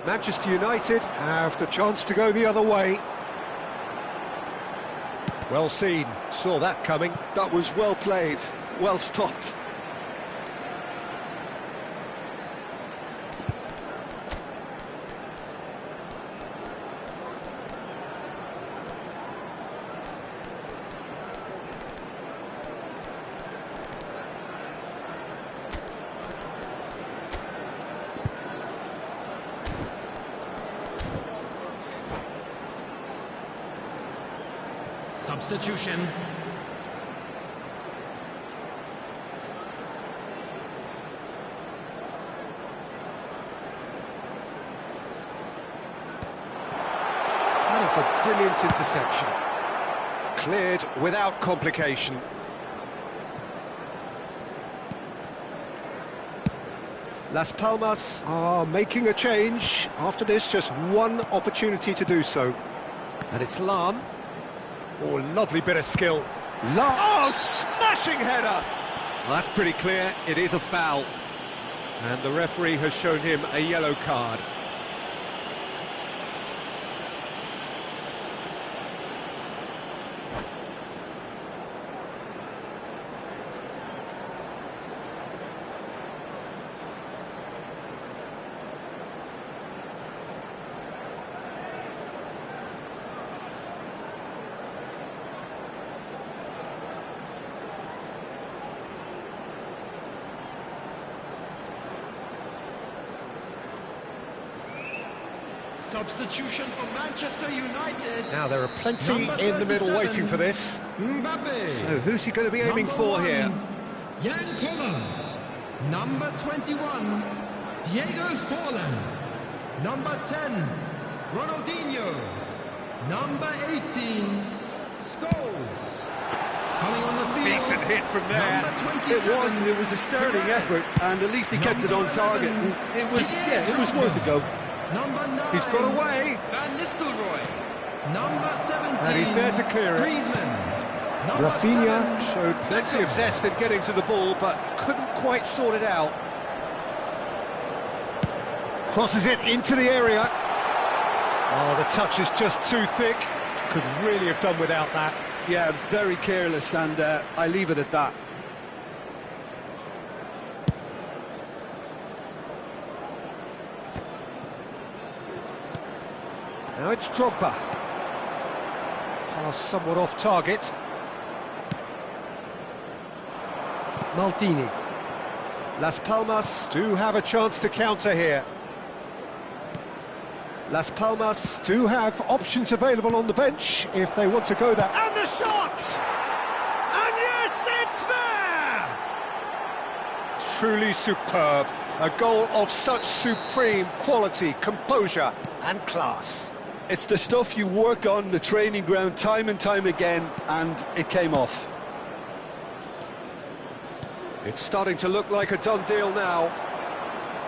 Manchester United have the chance to go the other way. Well seen, saw that coming. That was well played, well stopped. Substitution. That is a brilliant interception. Cleared without complication. Las Palmas are making a change. After this, just one opportunity to do so. And it's Lahm. Oh, lovely bit of skill. Oh, smashing header! Well, that's pretty clear, it is a foul. And the referee has shown him a yellow card. Substitution for Manchester United. Now there are plenty in the middle waiting for this. Mbappe. So who's he going to be aiming for here? Jan Koller. Number 21, Diego Forlan. Number 10, Ronaldinho. Number 18, Scholes. Coming on the field. Decent hit from there. It was a sterling effort, and at least he kept it on target. And it was worth a go. Number 9, He's got away. Van Nistelrooy. Number 17, And he's there to clear it. Griezmann. Number Rafinha 7, showed plenty of zest in getting to the ball, but couldn't quite sort it out. Crosses it into the area. Oh, the touch is just too thick. Could really have done without that. Yeah, very careless, and I leave it at that. Now it's Drogba. Pass somewhat off target. Maldini. Las Palmas do have a chance to counter here. Las Palmas do have options available on the bench if they want to go there. And the shot! And yes, it's there! Truly superb. A goal of such supreme quality, composure and class. It's the stuff you work on the training ground time and time again, and it came off. It's starting to look like a done deal now.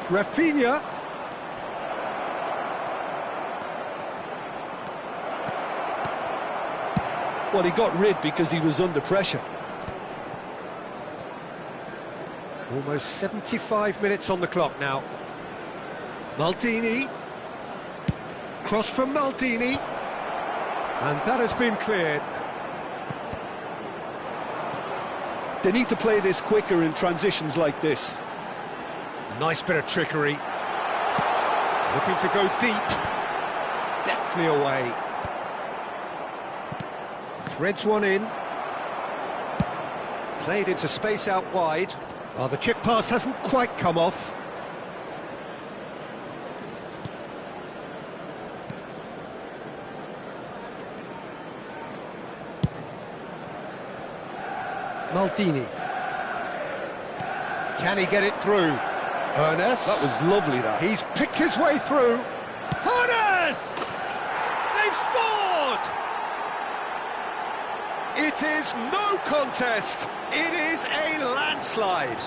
Rafinha. Well, he got rid because he was under pressure. Almost 75 minutes on the clock now. Maldini. Cross from Maldini. And that has been cleared. They need to play this quicker in transitions like this. Nice bit of trickery. Looking to go deep. Deftly away. Threads one in. Played into space out wide. Well, the chip pass hasn't quite come off. Maldini. Can he get it through? Ernest. That was lovely, that. He's picked his way through. Ernest! They've scored! It is no contest. It is a landslide.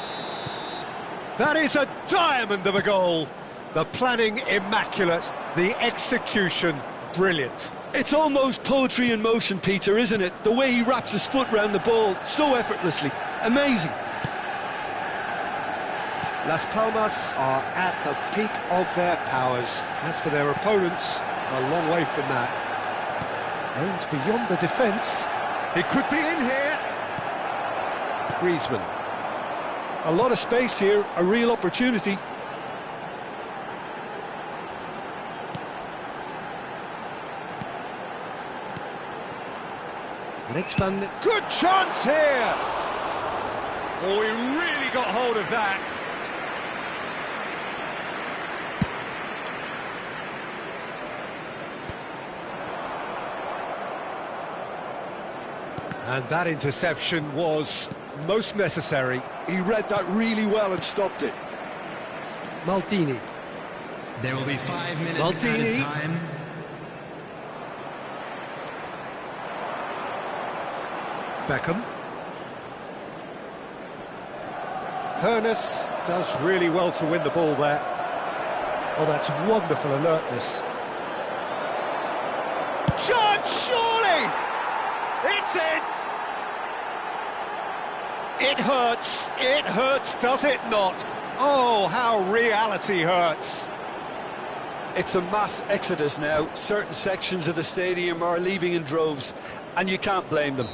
That is a diamond of a goal. The planning immaculate, the execution brilliant. It's almost poetry in motion, Peter, isn't it? The way he wraps his foot round the ball so effortlessly. Amazing. Las Palmas are at the peak of their powers. As for their opponents, a long way from that. Aimed beyond the defence. It could be in here. Griezmann. A lot of space here, a real opportunity. And it's good chance here! Oh, he really got hold of that. And that interception was most necessary. He read that really well and stopped it. Maldini. There will be 5 minutes Maldini. added time. Beckham. Ernest does really well to win the ball there. Oh, that's wonderful alertness. Shot, surely! It's in! It hurts, does it not? Oh, how reality hurts. It's a mass exodus now. Certain sections of the stadium are leaving in droves, and you can't blame them.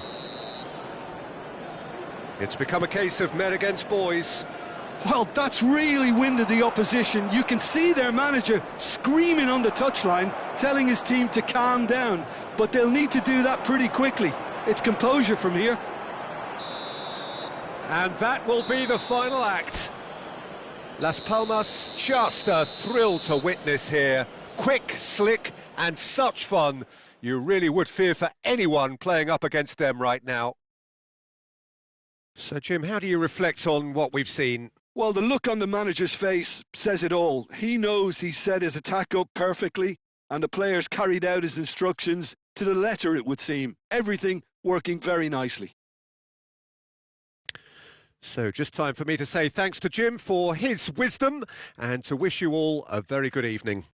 It's become a case of men against boys. Well, that's really winded the opposition. You can see their manager screaming on the touchline, telling his team to calm down. But they'll need to do that pretty quickly. It's composure from here. And that will be the final act. Las Palmas, just a thrill to witness here. Quick, slick, and such fun. You really would fear for anyone playing up against them right now. So, Jim, how do you reflect on what we've seen? Well, the look on the manager's face says it all. He knows he set his attack up perfectly, and the players carried out his instructions to the letter, it would seem. Everything working very nicely. So just time for me to say thanks to Jim for his wisdom and to wish you all a very good evening.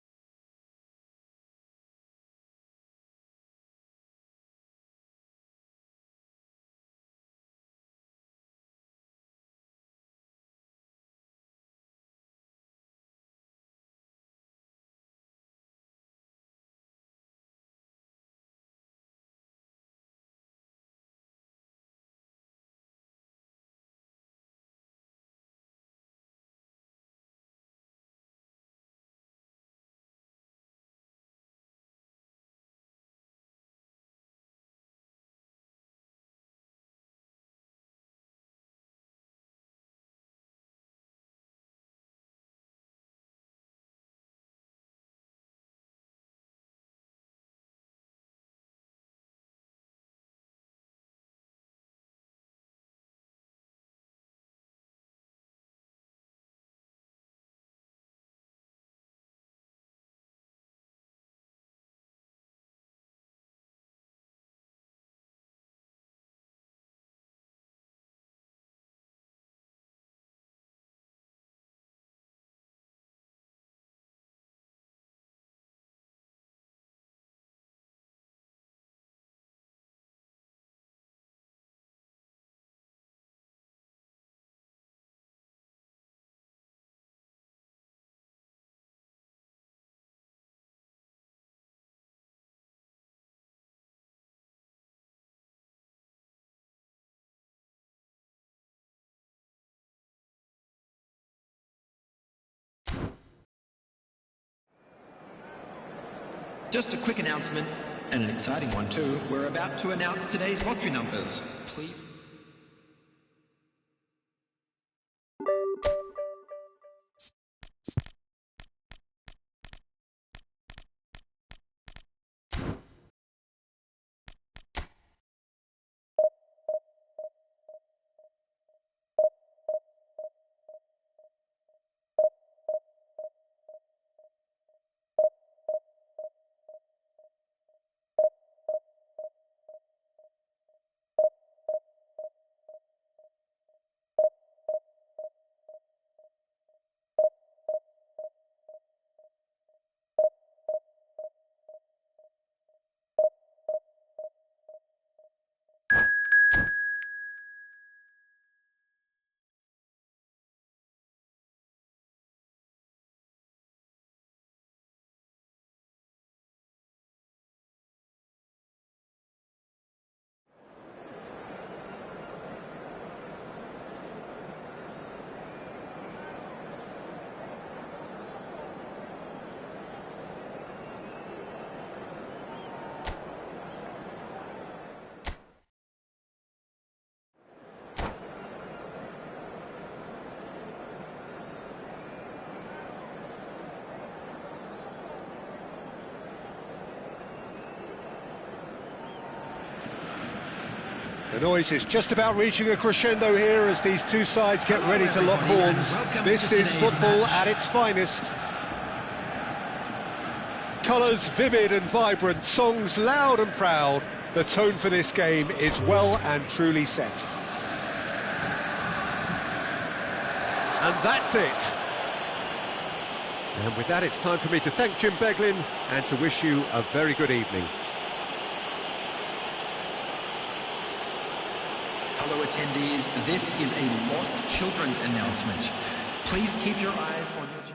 Just a quick announcement, and an exciting one too. We're about to announce today's lottery numbers. Please. The noise is just about reaching a crescendo here as these two sides get ready to lock horns. This is football at its finest. Colours vivid and vibrant, songs loud and proud. The tone for this game is well and truly set. And that's it. And with that, it's time for me to thank Jim Beglin and to wish you a very good evening. Hello attendees, this is a Lost Children's announcement. Please keep your eyes on your children.